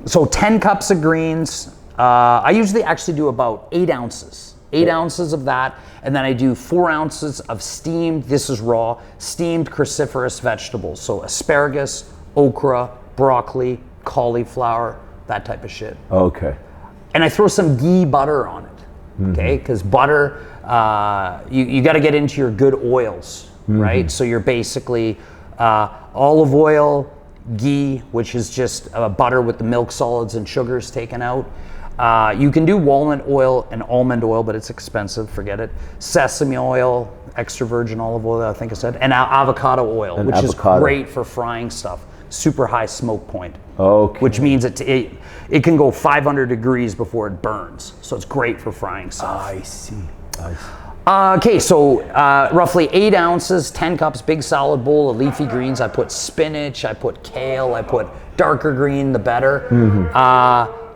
So 10 cups of greens. I usually actually do about 8 ounces. 8 ounces of that, and then I do 4 ounces of steamed, this is raw, steamed cruciferous vegetables. So asparagus, okra, broccoli, cauliflower, that type of shit. Okay. And I throw some ghee butter on it, okay? Because butter, you got to get into your good oils, right? So you're basically olive oil, ghee, which is just butter with the milk solids and sugars taken out. You can do walnut oil and almond oil, but it's expensive, forget it. Sesame oil, extra virgin olive oil, I think I said, and avocado oil, which is great for frying stuff. Super high smoke point. Okay. Which means it can go 500 degrees before it burns. So it's great for frying stuff. I see. Okay, so roughly 8 ounces, 10 cups, big solid bowl of leafy greens. I put spinach, I put kale, I put darker green, the better.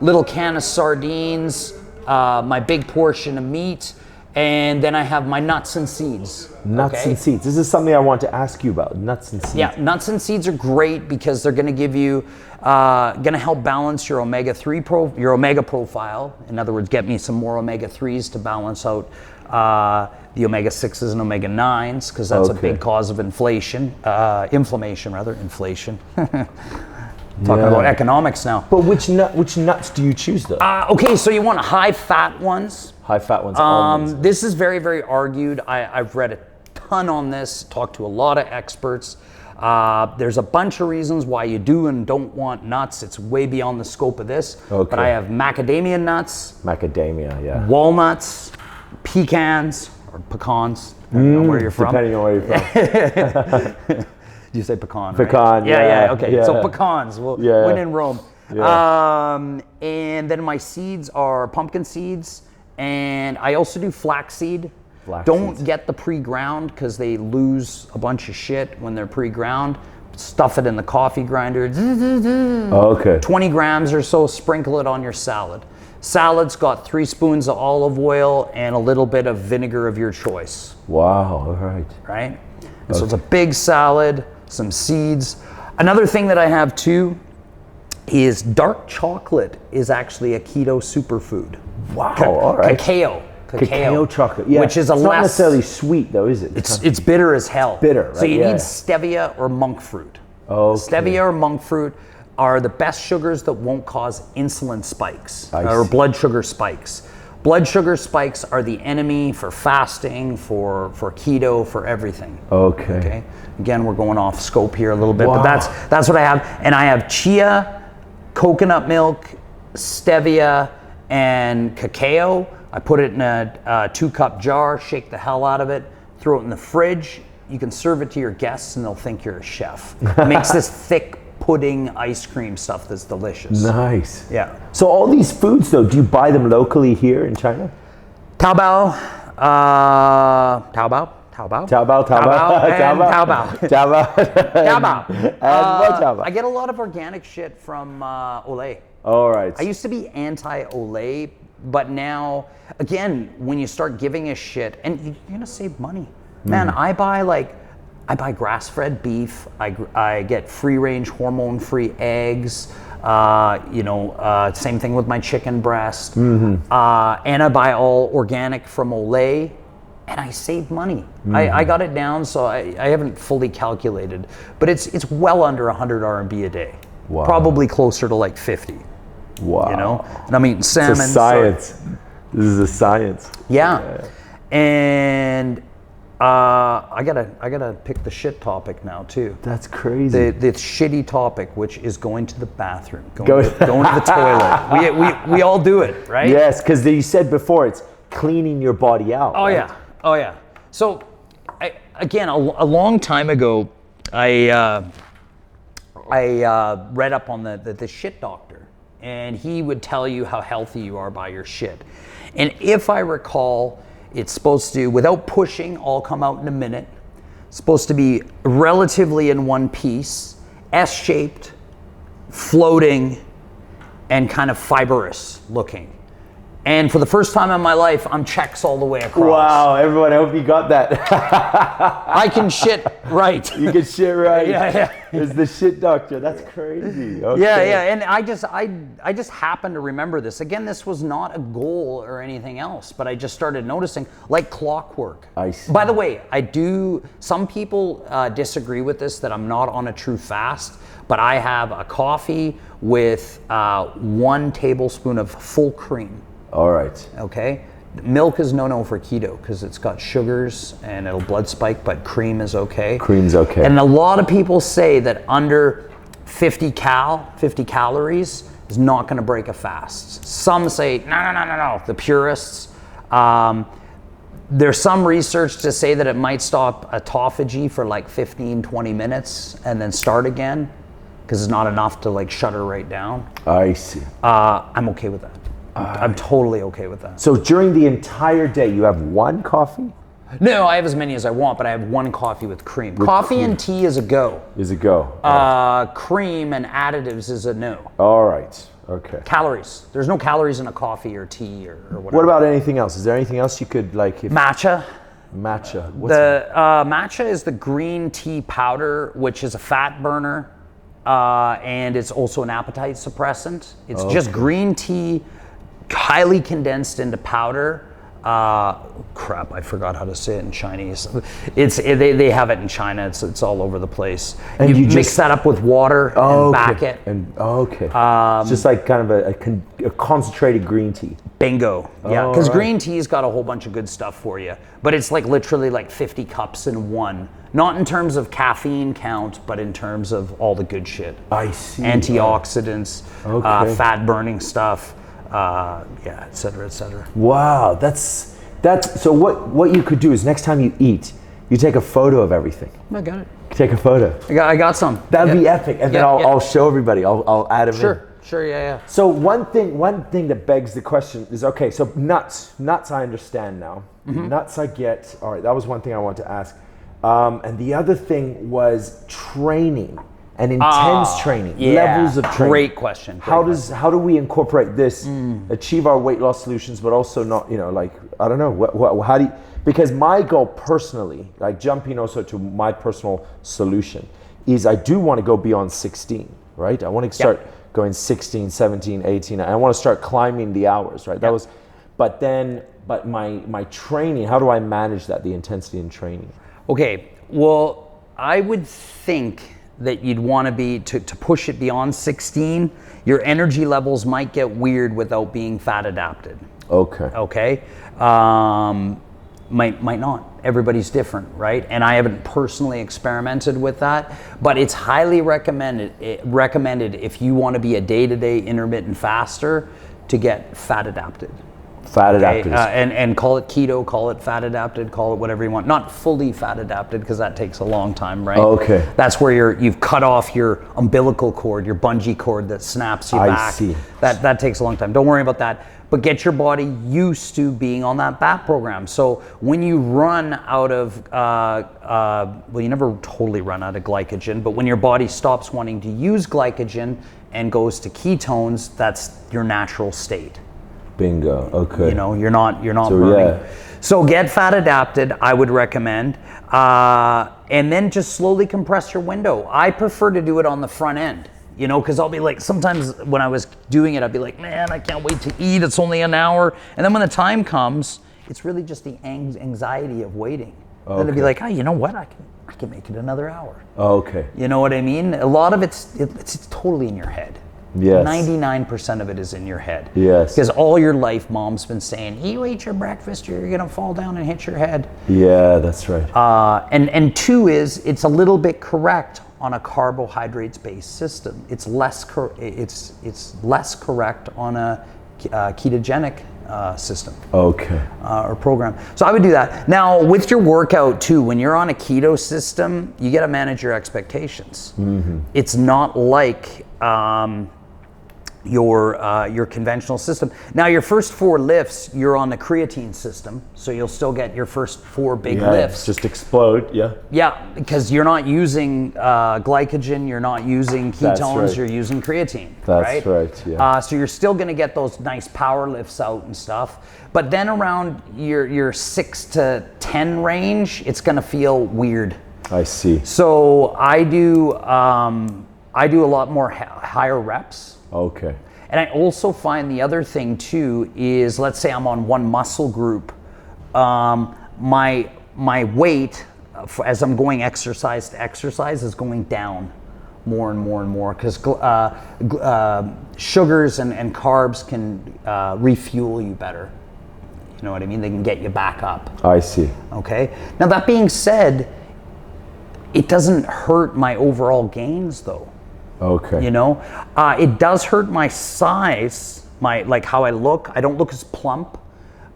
Little can of sardines, my big portion of meat, and then I have my nuts and seeds. Nuts and seeds. This is something I want to ask you about. Nuts and seeds. Yeah, nuts and seeds are great because they're going to give you, going to help balance your your omega profile. In other words, get me some more omega 3s to balance out the omega 6s and omega 9s, because that's a big cause of inflation. Talking about economics now. But which nuts do you choose though? Okay, so you want high fat ones. High fat ones, almonds. This is very, very argued. I've read a ton on this, talked to a lot of experts. There's a bunch of reasons why you do and don't want nuts. It's way beyond the scope of this. Okay. But I have macadamia nuts. Macadamia, yeah. Walnuts, pecans, or pecans, depending on where you're from. Depending on where you're from. You say pecan, Pecan, right? Yeah, okay. Yeah. So pecans, when in Rome. Yeah. And then my seeds are pumpkin seeds, and I also do flaxseed. Don't get the pre-ground because they lose a bunch of shit when they're pre-ground. Stuff it in the coffee grinder. Okay. 20 grams or so, sprinkle it on your salad. Salad's got 3 spoons of olive oil and a little bit of vinegar of your choice. Wow, all right. Right? And so it's a big salad, some seeds. Another thing that I have too is dark chocolate is actually a keto superfood. Wow, all right. Cacao chocolate, yeah. Which is it's not necessarily sweet though, is it? It's bitter as hell. Bitter, right? So you need stevia or monk fruit. Okay. Stevia or monk fruit are the best sugars that won't cause insulin spikes or blood sugar spikes. Blood sugar spikes are the enemy for fasting, for keto, for everything. Okay. Again, we're going off scope here a little bit, but that's what I have. And I have chia, coconut milk, stevia, and cacao. I put it in a 2-cup jar, shake the hell out of it, throw it in the fridge. You can serve it to your guests and they'll think you're a chef. It makes this thick pudding ice cream stuff that's delicious. Nice. Yeah. So all these foods though, do you buy them locally here in China? Taobao. I get a lot of organic shit from Olay. All right. I used to be anti-Olay, but now, again, when you start giving a shit, and you're gonna save money. Man, I buy grass-fed beef. I get free-range, hormone-free eggs. Same thing with my chicken breast. And I buy all organic from Olay, and I save money. I got it down, so I haven't fully calculated, but it's well under 100 RMB a day. Wow. Probably closer to like 50. Wow. And I'm eating salmon. It's a science. This is a science. Yeah. And I gotta pick the shit topic now too. That's crazy. The shitty topic, which is going to the bathroom, going to the toilet. We all do it, right? Yes, because you said before it's cleaning your body out. Oh yeah. So again, a long time ago, I read up on the shit doctor, and he would tell you how healthy you are by your shit. And if I recall, it's supposed to, without pushing, all come out in a minute. It's supposed to be relatively in one piece, S-shaped, floating, and kind of fibrous looking. And for the first time in my life, I'm checks all the way across. Wow, everyone, I hope you got that. I can shit right. You can shit right. Yeah. It's the shit doctor. That's crazy. Okay. Yeah. And I just happened to remember this. Again, this was not a goal or anything else, but I just started noticing, like clockwork. I see. By the way, some people disagree with this, that I'm not on a true fast, but I have a coffee with 1 tablespoon of full cream. All right. Okay. Milk is no for keto because it's got sugars and it'll blood spike, but cream is okay. Cream's okay. And a lot of people say that under 50 calories is not going to break a fast. Some say, no, the purists. There's some research to say that it might stop autophagy for like 15, 20 minutes and then start again because it's not enough to like shut her right down. I see. I'm okay with that. I'm totally okay with that. So during the entire day, you have 1 coffee? No, I have as many as I want, but I have 1 coffee with cream. Coffee and tea is a go. Is a go. Cream and additives is a no. All right. Okay. Calories. There's no calories in a coffee or tea or whatever. What about anything else? Is there anything else you could like? Matcha. Matcha. Matcha is the green tea powder, which is a fat burner, and it's also an appetite suppressant. It's just green tea, highly condensed into powder. Crap, I forgot how to say it in Chinese. They have it in China. It's all over the place. And you mix that up with water and back it. It's just like kind of a concentrated green tea. Bingo. Yeah, because green tea's got a whole bunch of good stuff for you, but it's like literally like 50 cups in one. Not in terms of caffeine count, but in terms of all the good shit. I see. Antioxidants, fat burning stuff. Et cetera, et cetera. Wow, that's so what you could do is next time you eat, you take a photo of everything. I got it. Take a photo. I got some. That'd be epic, and then I'll show everybody. I'll add them in. Sure, yeah. So one thing that begs the question is, okay, so nuts I understand now. Mm-hmm. Nuts I get. All right, that was one thing I wanted to ask. And the other thing was training. And intense training, levels of training. Great question. How do we incorporate this, achieve our weight loss solutions, but also not, I don't know, how do you, because my goal personally, like jumping also to my personal solution, is I do want to go beyond 16, right? I want to start going 16, 17, 18. I want to start climbing the hours, right? But my training, how do I manage that, the intensity in training? Okay, well, I would think that you'd want to be to push it beyond 16, your energy levels might get weird without being fat adapted. Okay. Might not. Everybody's different, right? And I haven't personally experimented with that, but it's highly recommended if you want to be a day-to-day intermittent faster to get fat adapted. Fat adapted. And call it keto, call it fat adapted, call it whatever you want. Not fully fat adapted because that takes a long time, right? Okay. That's where you've cut off your umbilical cord, your bungee cord that snaps you back. I see. That takes a long time. Don't worry about that. But get your body used to being on that BAP program. So when you run out of, you never totally run out of glycogen, but when your body stops wanting to use glycogen and goes to ketones, that's your natural state. Bingo. Okay. You're not burning. Yeah. So get fat adapted, I would recommend, and then just slowly compress your window. I prefer to do it on the front end, because I'll be like, sometimes when I was doing it, I'd be like, man, I can't wait to eat. It's only an hour, and then when the time comes, it's really just the anxiety of waiting. Okay. Then to be like, oh, you know what? I can make it another hour. Okay. You know what I mean? A lot of it's totally in your head. Yes. 99% of it is in your head. Yes. Because all your life, mom's been saying, you eat your breakfast, you're going to fall down and hit your head. Yeah, that's right. And two is, it's a little bit correct on a carbohydrates-based system. It's less correct on a ketogenic system. Okay. Or program. So I would do that. Now with your workout too, when you're on a keto system, you got to manage your expectations. It's not like your conventional system. Now your first 4 lifts, you're on the creatine system, so you'll still get your first 4 big lifts. Just explode, yeah. Yeah, because you're not using glycogen, you're not using ketones, right. you're using creatine. That's right, yeah. So you're still going to get those nice power lifts out and stuff, but then around your 6 to 10 range, it's going to feel weird. I see. So I do a lot more higher reps. Okay. And I also find the other thing too is, let's say I'm on one muscle group, my weight as I'm going exercise to exercise is going down more and more and more, because sugars and carbs can refuel you better. You know what I mean? They can get you back up. I see. Okay. Now that being said, it doesn't hurt my overall gains though. Okay. You know, it does hurt my size, like how I look. I don't look as plump,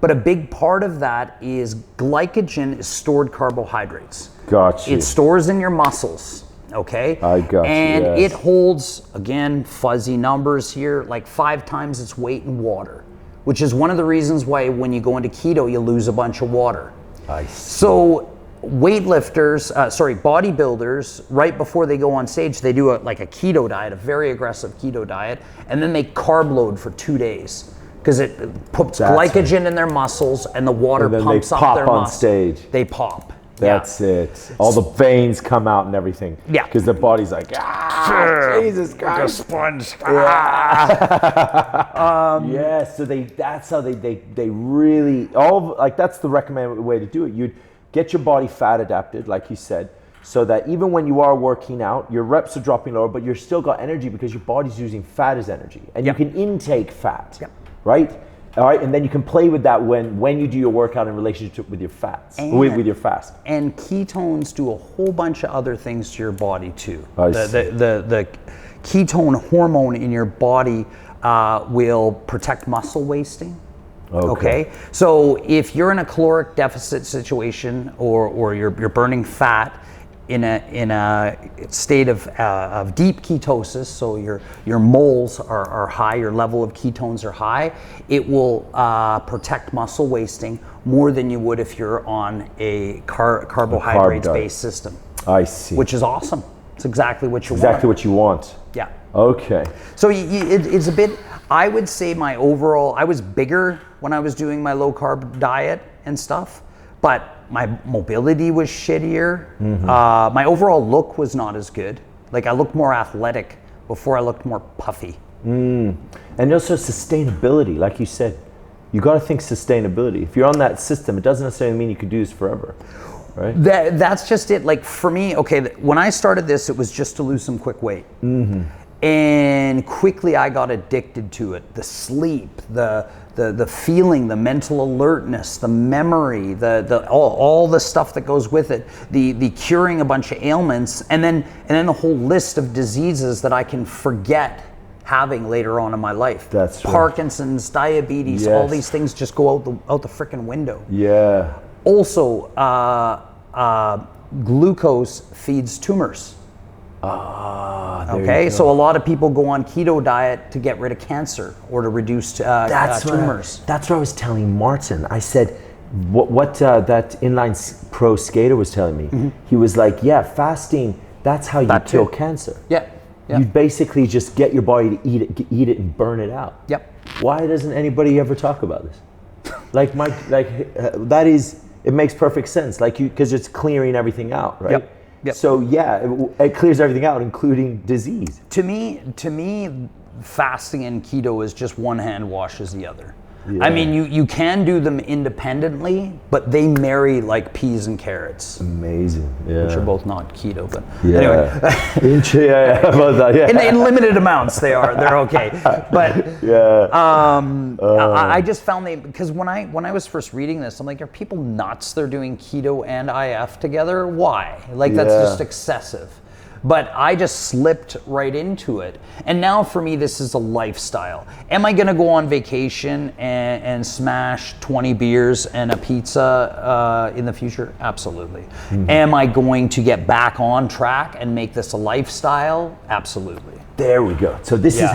but a big part of that is glycogen is stored carbohydrates. Gotcha. It stores in your muscles. Okay. I got you. And yes. it holds, again, fuzzy numbers here, like 5 times its weight in water, which is one of the reasons why when you go into keto, you lose a bunch of water. I see. So weightlifters, bodybuilders, right before they go on stage, they do a keto diet, a very aggressive keto diet, and then they carb load for 2 days because it puts glycogen in their muscles and the water and then pumps they up pop their on muscles. stage. They pop. That's it. All the veins come out and everything. Yeah. Because the body's like, Jesus Christ. The sponge. Yeah. So that's how they really, that's the recommended way to do it. You'd get your body fat adapted, like you said, so that even when you are working out, your reps are dropping lower, but you're still got energy because your body's using fat as energy. And you can intake fat, right? All right, and then you can play with that when you do your workout in relationship with your fats, with your fast. And ketones do a whole bunch of other things to your body too. The ketone hormone in your body will protect muscle wasting. Okay. So if you're in a caloric deficit situation or you're burning fat in a state of deep ketosis, so your moles are high, your level of ketones are high, it will protect muscle wasting more than you would if you're on a carbohydrates-based system. I see. Which is awesome. It's exactly what you want. Exactly what you want. Yeah. Okay. So it's a bit, I would say my overall, I was bigger when I was doing my low carb diet and stuff, but my mobility was shittier. My overall look was not as good. Like I looked more athletic before I looked more puffy. And also sustainability, like you said, you got to think sustainability. If you're on that system, it doesn't necessarily mean you could do this forever. Right? That's just it. Like for me, okay, when I started this, it was just to lose some quick weight. And quickly I got addicted to it. The sleep, the feeling, the mental alertness, the memory, all the stuff that goes with it, the curing a bunch of ailments, and then the whole list of diseases that I can forget having later on in my life. That's right. Parkinson's, diabetes, all these things just go out the freaking window. Yeah. Also, glucose feeds tumors. Okay, so a lot of people go on keto diet to get rid of cancer or to reduce tumors. That's what I was telling Martin. I said, what that inline pro skater was telling me. He was like, yeah, fasting, that's how you kill cancer. Yeah. You basically just get your body to eat it and burn it out. Yep. Why doesn't anybody ever talk about this? That is, it makes perfect sense. Because it's clearing everything out, right? Yep. So it clears everything out, including disease. To me, fasting and keto is just one hand washes the other. Yeah. I mean, you can do them independently, but they marry like peas and carrots. Amazing. Yeah. Which are both not keto, but anyway. About that, yeah. In limited amounts, they're okay. But I just found because when I was first reading this, I'm like, are people nuts? They're doing keto and IF together? Why? Like that's just excessive. But I just slipped right into it. And now for me, this is a lifestyle. Am I gonna go on vacation and smash 20 beers and a pizza in the future? Absolutely. Am I going to get back on track and make this a lifestyle? Absolutely. There we go. So this is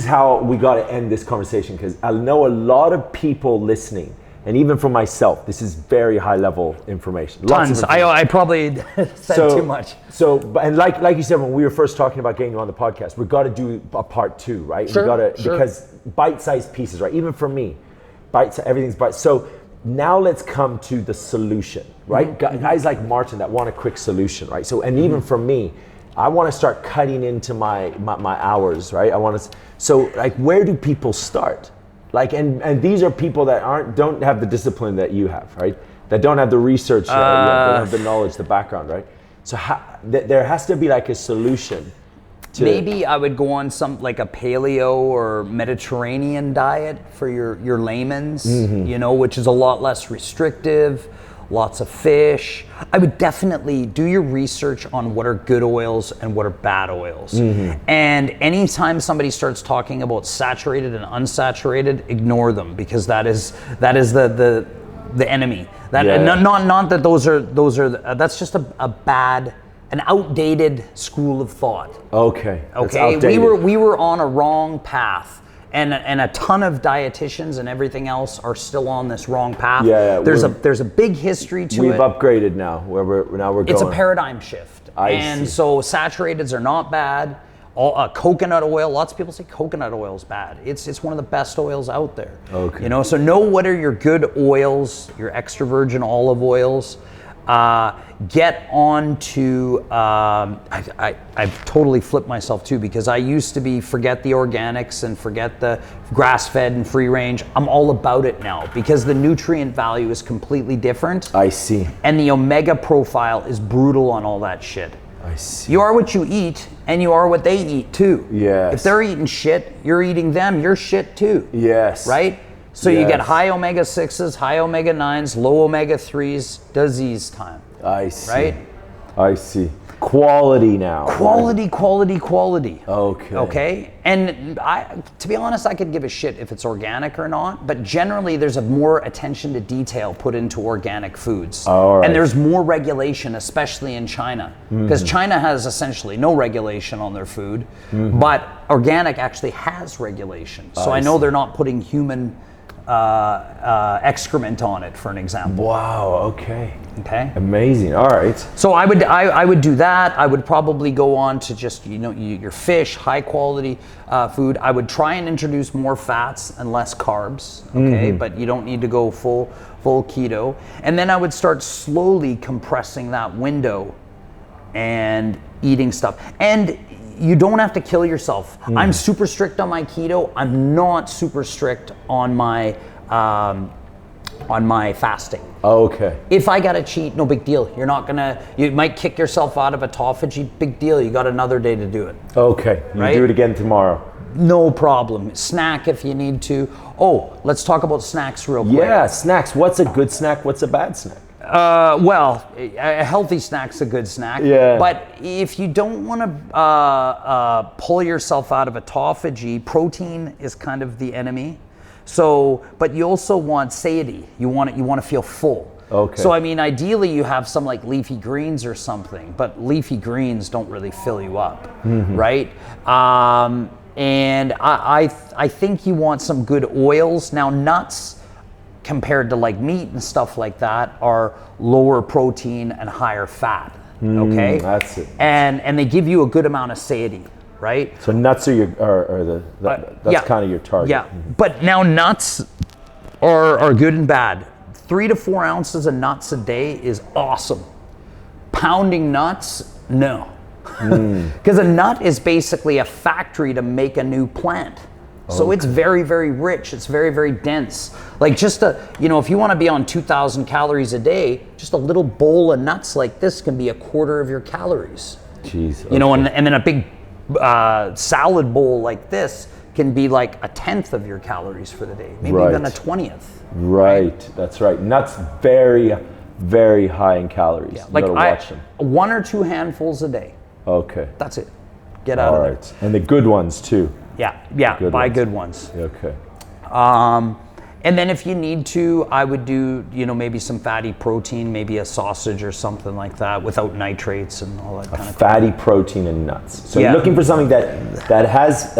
how we got to end this conversation, because I know a lot of people listening, and even for myself, this is very high level information. Tons. I probably said too much. So, and like you said, when we were first talking about getting you on the podcast, we got to do a part 2, right? Sure, we got to, sure. Because bite-sized pieces, right? Even for me, everything's bite. So now let's come to the solution, right? Guys like Martin that want a quick solution, right? So, and even for me, I want to start cutting into my hours, right? So like, where do people start? Like, and these are people that don't have the discipline that you have, right? That don't have the research, don't have the knowledge, the background, right? So there has to be like a solution. Maybe I would go on some like a paleo or Mediterranean diet for your layman's, which is a lot less restrictive. Lots of fish. I would definitely do your research on what are good oils and what are bad oils. And anytime somebody starts talking about saturated and unsaturated, ignore them, because that is the enemy. Not that those are that's just an outdated school of thought. Okay. We were on a wrong path. And a ton of dietitians and everything else are still on this wrong path. There's a big history to it. We've upgraded now. We're going. It's a paradigm shift. So saturateds are not bad. Coconut oil. Lots of people say coconut oil is bad. It's one of the best oils out there. Okay. So know what are your good oils, your extra virgin olive oils. Get on to, I've totally flipped myself too, because I used to forget the organics and forget the grass-fed and free range. I'm all about it now, because the nutrient value is completely different. I see. And the omega profile is brutal on all that shit. I see. You are what you eat, and you are what they eat too. Yes. If they're eating shit, you're eating them, you're shit too. Yes. Right? So you get high omega-6s, high omega-9s, low omega-3s, disease time. I see. Right? I see. Quality now. Quality. Okay. Okay? And to be honest, I could give a shit if it's organic or not, but generally there's a more attention to detail put into organic foods. All right. And there's more regulation, especially in China. Because China has essentially no regulation on their food, but organic actually has regulation. So I know they're not putting human excrement on it, for an example. Wow, okay. Amazing. All right. So I would do that. I would probably go on to just your fish, high quality food. I would try and introduce more fats and less carbs. Okay, but you don't need to go full keto. And then I would start slowly compressing that window and eating stuff. And you don't have to kill yourself. I'm super strict on my keto. I'm not super strict on my fasting. Okay. If I gotta cheat, no big deal. You might kick yourself out of autophagy, big deal. You got another day to do it. Okay. You do it again tomorrow. No problem. Snack if you need to. Oh, let's talk about snacks real quick. Yeah, snacks. What's a good snack? What's a bad snack? Well, a healthy snack's a good snack. Yeah. But if you don't want to pull yourself out of autophagy, protein is kind of the enemy. So, but you also want satiety. You want to feel full. Okay. So I mean, ideally you have some like leafy greens or something, but leafy greens don't really fill you up, right? And I think you want some good oils. Now nuts, compared to like meat and stuff like that, are lower protein and higher fat. Okay, that's it. And they give you a good amount of satiety, right? So nuts are that's kind of your target. Yeah, but now nuts are good and bad. 3 to 4 ounces of nuts a day is awesome. Pounding nuts, no. Because a nut is basically a factory to make a new plant. So it's very, very rich. It's very, very dense. Like just if you want to be on 2,000 calories a day, just a little bowl of nuts like this can be a quarter of your calories. Jeez. Okay. And then a big salad bowl like this can be like a 1/10 of your calories for the day, maybe even a 20th. Right. That's right. Nuts very very high in calories. Yeah. You Like gotta watch them. 1 or 2 handfuls a day. Okay. That's it. Get out of there. And the good ones too. Yeah. Buy good ones. Okay. And then if you need to, I would do, maybe some fatty protein, maybe a sausage or something like that without nitrates and all that kind of fatty protein and nuts. So Yeah. you're looking for something that has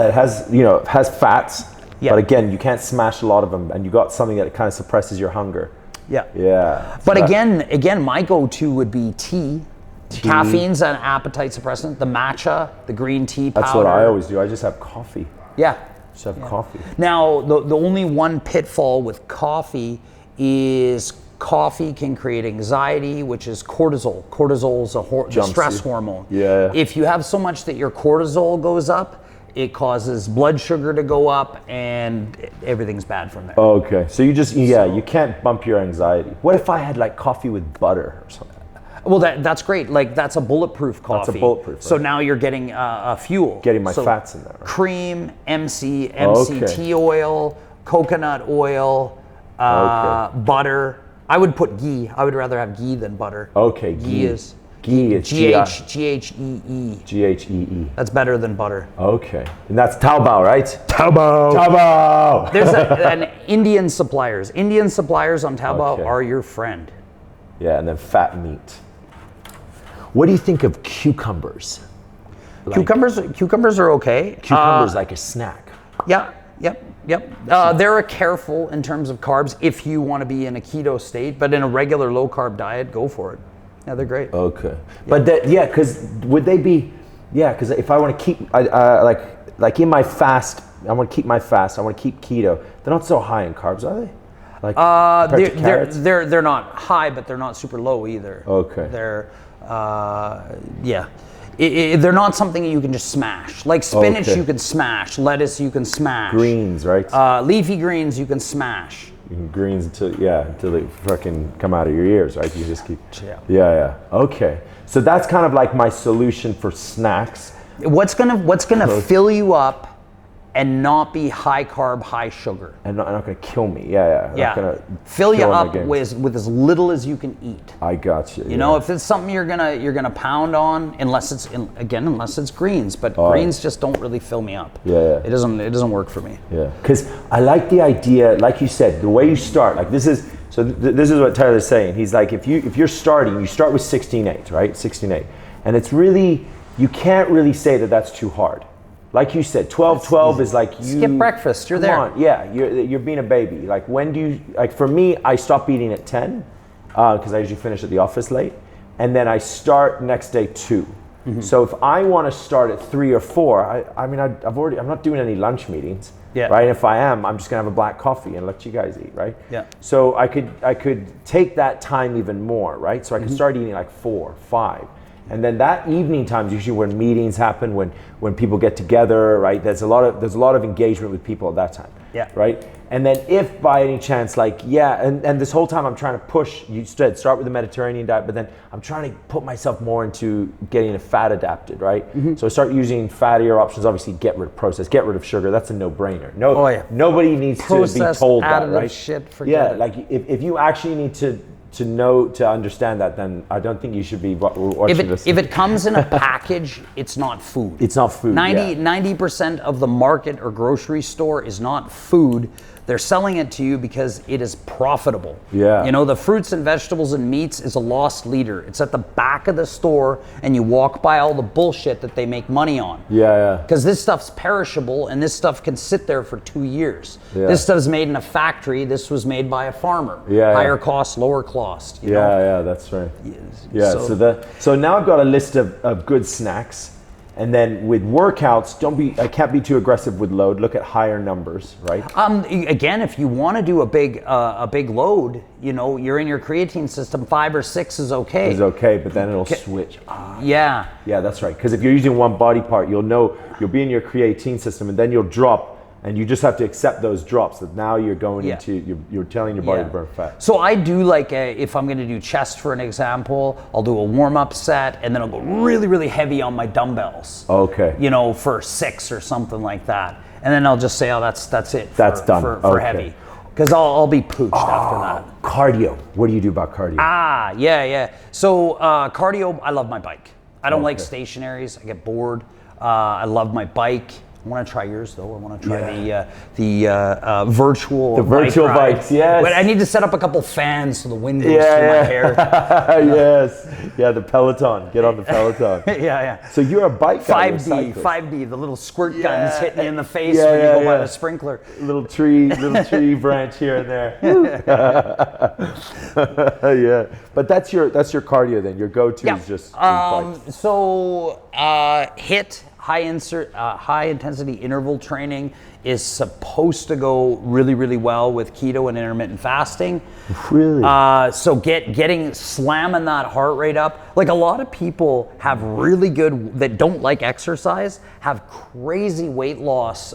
fats, Yeah. but again, you can't smash a lot of them, and you got something that kind of suppresses your hunger. Yeah. Yeah. But again, my go-to would be tea. Caffeine's an appetite suppressant. The matcha, the green tea powder. That's what I always do. I just have coffee. Yeah. Just have coffee. Now, the only one pitfall with coffee is coffee can create anxiety, which is cortisol. Cortisol is the stress hormone. Yeah. If you have so much that your cortisol goes up, it causes blood sugar to go up, and everything's bad from there. Okay. So you can't bump your anxiety. What if I had like coffee with butter or something? Well, that's great. Like, that's a bulletproof coffee. That's a bulletproof. So now you're getting a fuel. Getting my fats in there. Right? Cream, MCT oil, coconut oil, butter. I would put ghee. I would rather have ghee than butter. Okay, Ghee is G-H-E-E. G-H-E-E. That's better than butter. Okay. And that's Taobao, right? Taobao! There's an Indian suppliers. Indian suppliers on Taobao are your friend. Yeah, and then fat meat. What do you think of cucumbers? Cucumbers are okay. Cucumbers like a snack. Yep. They're careful in terms of carbs if you want to be in a keto state, but in a regular low carb diet, go for it. Yeah, they're great. Okay. But because would they be? Yeah, because if I want to keep like in my fast, I want to keep my fast. I want to keep keto. They're not so high in carbs, are they? Like they're not high, but they're not super low either. Okay. They're they're not something you can just smash. Like spinach, you can smash. Lettuce, you can smash. Greens, right? Leafy greens, you can smash. You can greens until they fucking come out of your ears, right? You just keep. Yeah. Okay. So that's kind of like my solution for snacks. What's gonna fill you up and not be high carb, high sugar. And not gonna kill me. Yeah. Yeah. Not gonna fill you up with as little as you can eat. I got you. You know, if it's something you're gonna pound on, unless it's greens, but greens just don't really fill me up. Yeah. It doesn't work for me. Yeah. Because I like the idea, like you said, the way you start. Like this is what Tyler's saying. He's like, if you're starting, you start with 16/8, right? 16/8, and it's really, you can't really say that that's too hard. Like you said, 12/12 is like you skip breakfast. You're there. On. Yeah, you're being a baby. Like when do you, like for me, I stop eating at 10 because I usually finish at the office late, and then I start next day 2. Mm-hmm. So if I want to start at 3 or 4, I'm not doing any lunch meetings. Yeah. Right. And if I am, I'm just gonna have a black coffee and let you guys eat. Right. Yeah. So I could take that time even more. Right. So I could start eating like 4, 5. And then that evening time is usually when meetings happen, when people get together, right? There's a lot of engagement with people at that time. Yeah. Right? And then if by any chance, and this whole time I'm trying to push, you said start with the Mediterranean diet, but then I'm trying to put myself more into getting a fat adapted, right? Mm-hmm. So I start using fattier options, obviously get rid of processed, get rid of sugar, that's a no-brainer. Nobody needs to be told that, right? Shit, forget it. Like if you actually need to understand that, then I don't think you should be watching this. If it comes in a package, it's not food. It's not food. 90% of the market or grocery store is not food. They're selling it to you because it is profitable. Yeah. You know, the fruits and vegetables and meats is a lost leader. It's at the back of the store, and you walk by all the bullshit that they make money on. Yeah. Because this stuff's perishable, and this stuff can sit there for 2 years. Yeah. This stuff's made in a factory. This was made by a farmer. Higher cost, lower cost. You know? Yeah, that's right. Yeah. So now I've got a list of good snacks. And then with workouts, I can't be too aggressive with load. Look at higher numbers, right? Again, if you want to do a big load, you know, you're in your creatine system, 5 or 6 is okay. Is okay, but then it'll switch. Yeah, that's right. Because if you're using one body part, you'll be in your creatine system, and then you'll drop. And you just have to accept those drops that now you're going into, you're telling your body to burn fat. So I do if I'm going to do chest for an example, I'll do a warm-up set and then I'll go really, really heavy on my dumbbells. Okay. You know, for 6 or something like that. And then I'll just say, that's it. That's done. For heavy. Because I'll be pooched after that. cardio. What do you do about cardio? Yeah. So cardio, I love my bike. I don't like stationaries. I get bored. I love my bike. I want to try yours though. I want to try the virtual bikes. Yes. But I need to set up a couple fans so the wind goes through my hair. Yes. Yeah, the Peloton. Get on the Peloton. Yeah. So you're a bike guy. 5D, the little squirt guns hitting you in the face when you go by the sprinkler. Little tree branch here and there. Yeah. But that's your cardio then. Your go-to is just bikes. So HIIT. High intensity interval training is supposed to go really, really well with keto and intermittent fasting. Really? So slamming that heart rate up. Like a lot of people have really good, that don't like exercise, have crazy weight loss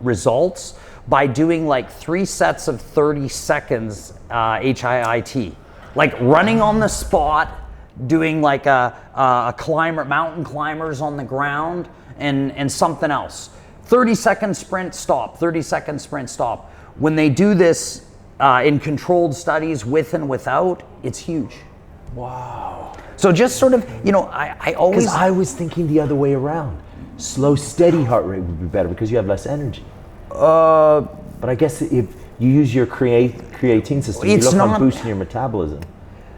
results by doing like 3 sets of 30 seconds HIIT. Like running on the spot, doing like a mountain climbers on the ground and something else. 30-second sprint, stop, 30-second sprint, stop. When they do this in controlled studies with and without, it's huge. Wow. So just sort of, I always... Because I was thinking the other way around. Slow, steady heart rate would be better because you have less energy. But I guess if you use your creatine system, you look on boosting your metabolism.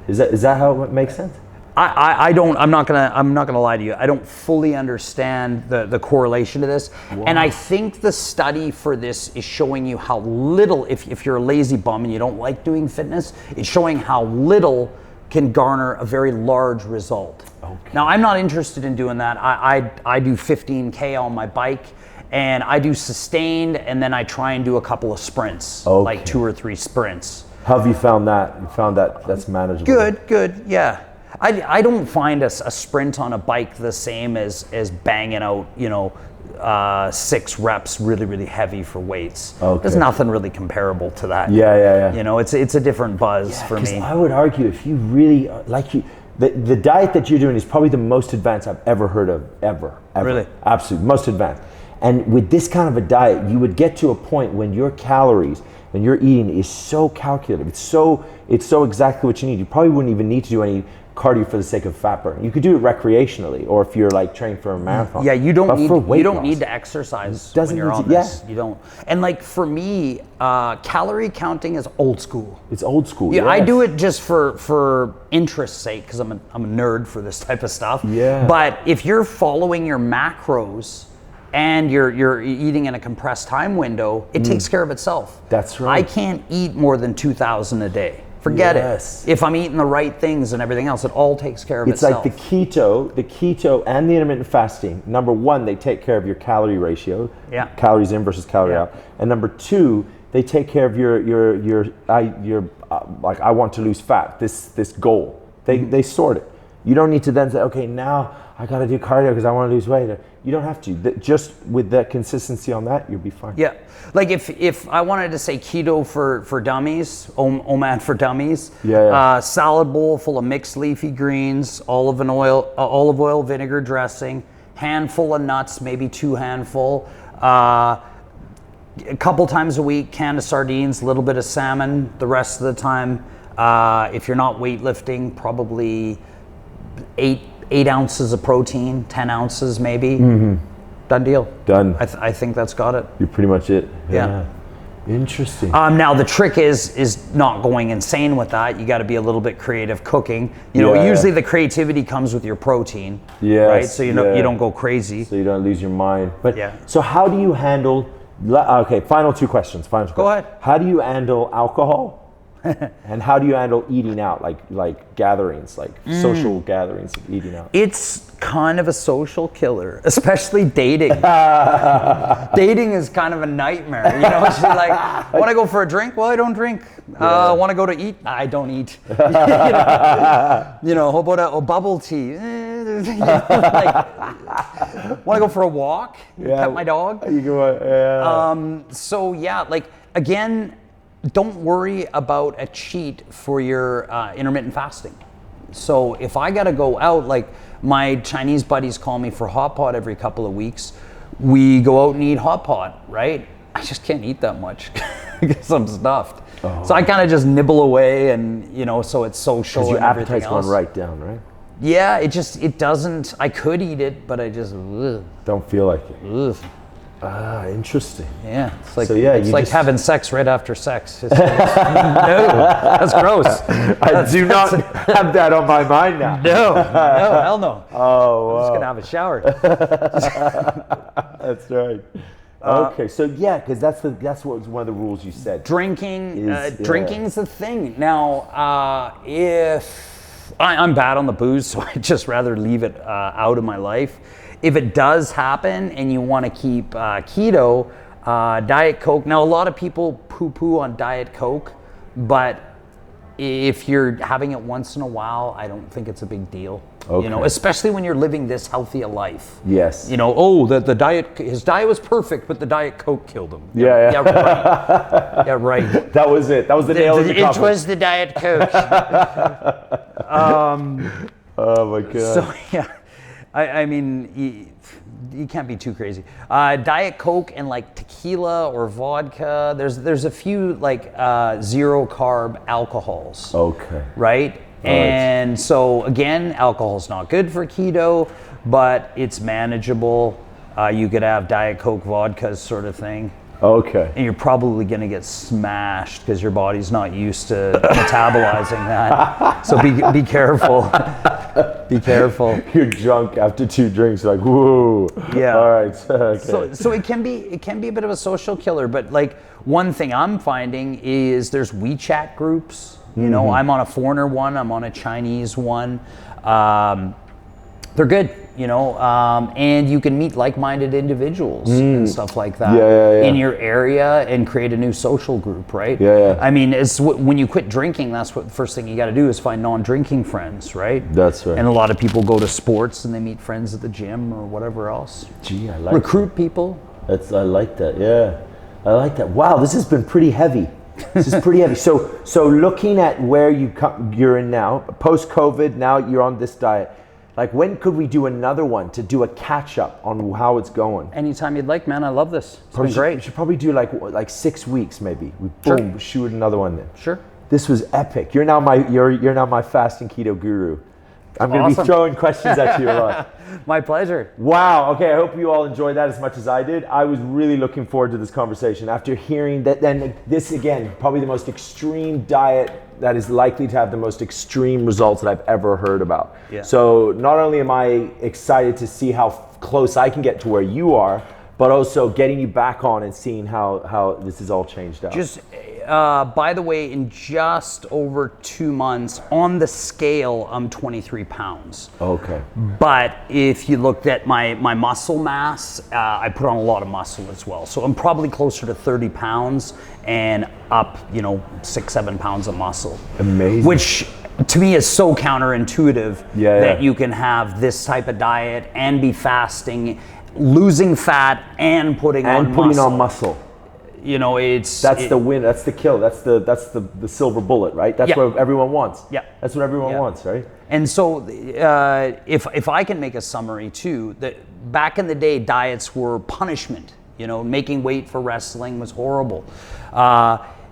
Is that how it makes sense? I'm not gonna lie to you. I don't fully understand the correlation to this. Wow. And I think the study for this is showing you how little, if you're a lazy bum and you don't like doing fitness, it's showing how little can garner a very large result. Okay. Now I'm not interested in doing that. I do 15K on my bike, and I do sustained, and then I try and do a couple of sprints, like 2 or 3 sprints. How have you found that? You found that that's manageable? Good, yeah. I don't find a sprint on a bike the same as banging out, 6 reps really, really heavy for weights. Okay. There's nothing really comparable to that. Yeah. It's a different buzz for me. I would argue if you really the diet that you're doing is probably the most advanced I've ever heard of, ever. Really? Absolutely, most advanced. And with this kind of a diet, you would get to a point when your calories, when you're eating, is so calculated. It's so exactly what you need. You probably wouldn't even need to do any cardio for the sake of fat burn. You could do it recreationally, or if you're like training for a marathon. Yeah, you don't need to exercise when you're on this. You don't. And like for me, calorie counting is old school. It's old school. Yeah, yes. I do it just for interest's sake because I'm a nerd for this type of stuff. Yeah. But if you're following your macros and you're eating in a compressed time window, it takes care of itself. That's right. I can't eat more than 2,000 a day. Forget it. If I'm eating the right things and everything else, it all takes care of itself. It's like the keto and the intermittent fasting. Number 1, they take care of your calorie ratio. Yeah. Calories in versus calorie out. And number 2, they take care of your like I want to lose fat. This goal. They sort it. You don't need to then say, okay, now I got to do cardio because I want to lose weight. You don't have to. Just with that consistency on that, you'll be fine. Yeah. Like if I wanted to say keto for dummies, OMAD for dummies, salad bowl full of mixed leafy greens, olive oil, vinegar dressing, handful of nuts, maybe 2 handful, a couple times a week, can of sardines, a little bit of salmon the rest of the time. If you're not weightlifting, probably 8 ounces of protein, 10 ounces maybe. Mm-hmm. Done deal. Done. I think that's got it. You're pretty much it. Yeah. Interesting. Now the trick is not going insane with that. You got to be a little bit creative cooking. Usually the creativity comes with your protein. Yes, right. So you don't go crazy. So you don't lose your mind. But so how do you handle? Okay. Final 2 questions. Go ahead. How do you handle alcohol? And how do you handle eating out, like gatherings, like social gatherings of eating out? It's kind of a social killer, especially dating. Dating is kind of a nightmare. She's like, want to go for a drink? Well, I don't drink. Want to go to eat? I don't eat. How about a bubble tea? Want to go for a walk? Pet my dog? You go. Again, don't worry about a cheat for your intermittent fasting. So if I got to go out, like my Chinese buddies call me for hot pot every couple of weeks, we go out and eat hot pot, right? I just can't eat that much because I'm stuffed. So I kind of just nibble away, and so it's social. Because your and everything appetite's else. going right down, right? Yeah, it doesn't. I could eat it, but I just Don't feel like it. ugh. Ah, interesting. Yeah, it's like So, yeah, it's you like just- having sex right after sex. It's just, no, that's gross. I do not have that on my mind now. No, hell no. Oh, I'm just wow. gonna have a shower. That's right. Okay, so yeah, because that's what was one of the rules you said. Drinking, Is- drinking's the thing. Now, if I'm bad on the booze, so I just rather leave it out of my life. If it does happen and you want to keep keto, Diet Coke. Now, a lot of people poo-poo on Diet Coke, but if you're having it once in a while, I don't think it's a big deal. Okay. Especially when you're living this healthy a life. Yes. The diet, his diet was perfect, but the Diet Coke killed him. Yeah. Right. Yeah, right. That was it. That was the nail in the It coffin. was the Diet Coke. Oh my god. So yeah, I mean, you can't be too crazy. Diet Coke and like tequila or vodka. There's a few like zero carb alcohols. Okay. Right. And so again, alcohol's not good for keto, but it's manageable. You could have Diet Coke vodka sort of thing. Okay. And you're probably going to get smashed because your body's not used to metabolizing that. So be careful. Be careful. You're drunk after 2 drinks, like whoa. Yeah. All right. Okay. So it can be a bit of a social killer. But like one thing I'm finding is there's WeChat groups. I'm on a foreigner one. I'm on a Chinese one. They're good. And you can meet like-minded individuals and stuff like that in your area and create a new social group, right? Yeah. I mean, it's when you quit drinking, that's what the first thing you got to do is find non-drinking friends, right? That's right. And a lot of people go to sports and they meet friends at the gym or whatever else. Gee, I like Recruit people. I like that. Yeah. I like that. Wow, this has been pretty heavy. This is pretty heavy. So looking at where you're in now, post-COVID, now you're on this diet. Like, when could we do another one to do a catch up on how it's going? Anytime you'd like, man. I love this. It's been We great. should probably do like 6 weeks maybe. We Sure. boom, shoot another one then. Sure. This was epic. You're now my fasting keto guru. I'm going to be Awesome. throwing questions at you a lot. My pleasure. Wow. Okay. I hope you all enjoyed that as much as I did. I was really looking forward to this conversation after hearing that. Then this again, probably the most extreme diet that is likely to have the most extreme results that I've ever heard about. Yeah. So not only am I excited to see how close I can get to where you are, but also getting you back on and seeing how this has all changed out. Just, by the way, in just over 2 months, on the scale, I'm 23 pounds. Okay. But if you looked at my muscle mass, I put on a lot of muscle as well. So I'm probably closer to 30 pounds and up, 6-7 pounds of muscle. Amazing. Which to me is so counterintuitive that you can have this type of diet and be fasting, losing fat and putting on muscle. That's the win. That's the kill. That's the silver bullet, right? That's what everyone wants. Yeah. That's what everyone wants, right? And so, if I can make a summary too, that back in the day, diets were punishment. Making weight for wrestling was horrible.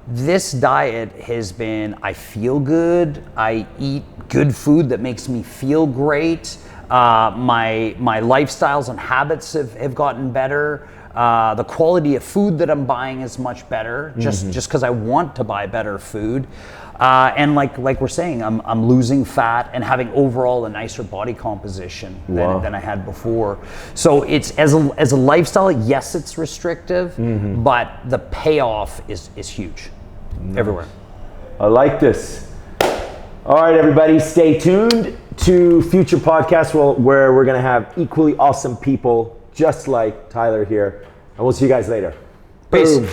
This diet has been, I feel good. I eat good food that makes me feel great. My lifestyles and habits have gotten better. The quality of food that I'm buying is much better, just because I want to buy better food. And like we're saying, I'm losing fat and having overall a nicer body composition than I had before. So it's as a lifestyle, yes, it's restrictive, but the payoff is huge everywhere. I like this. All right, everybody, stay tuned to future podcasts where we're going to have equally awesome people just like Tyler here. And we'll see you guys later. Peace. Boom.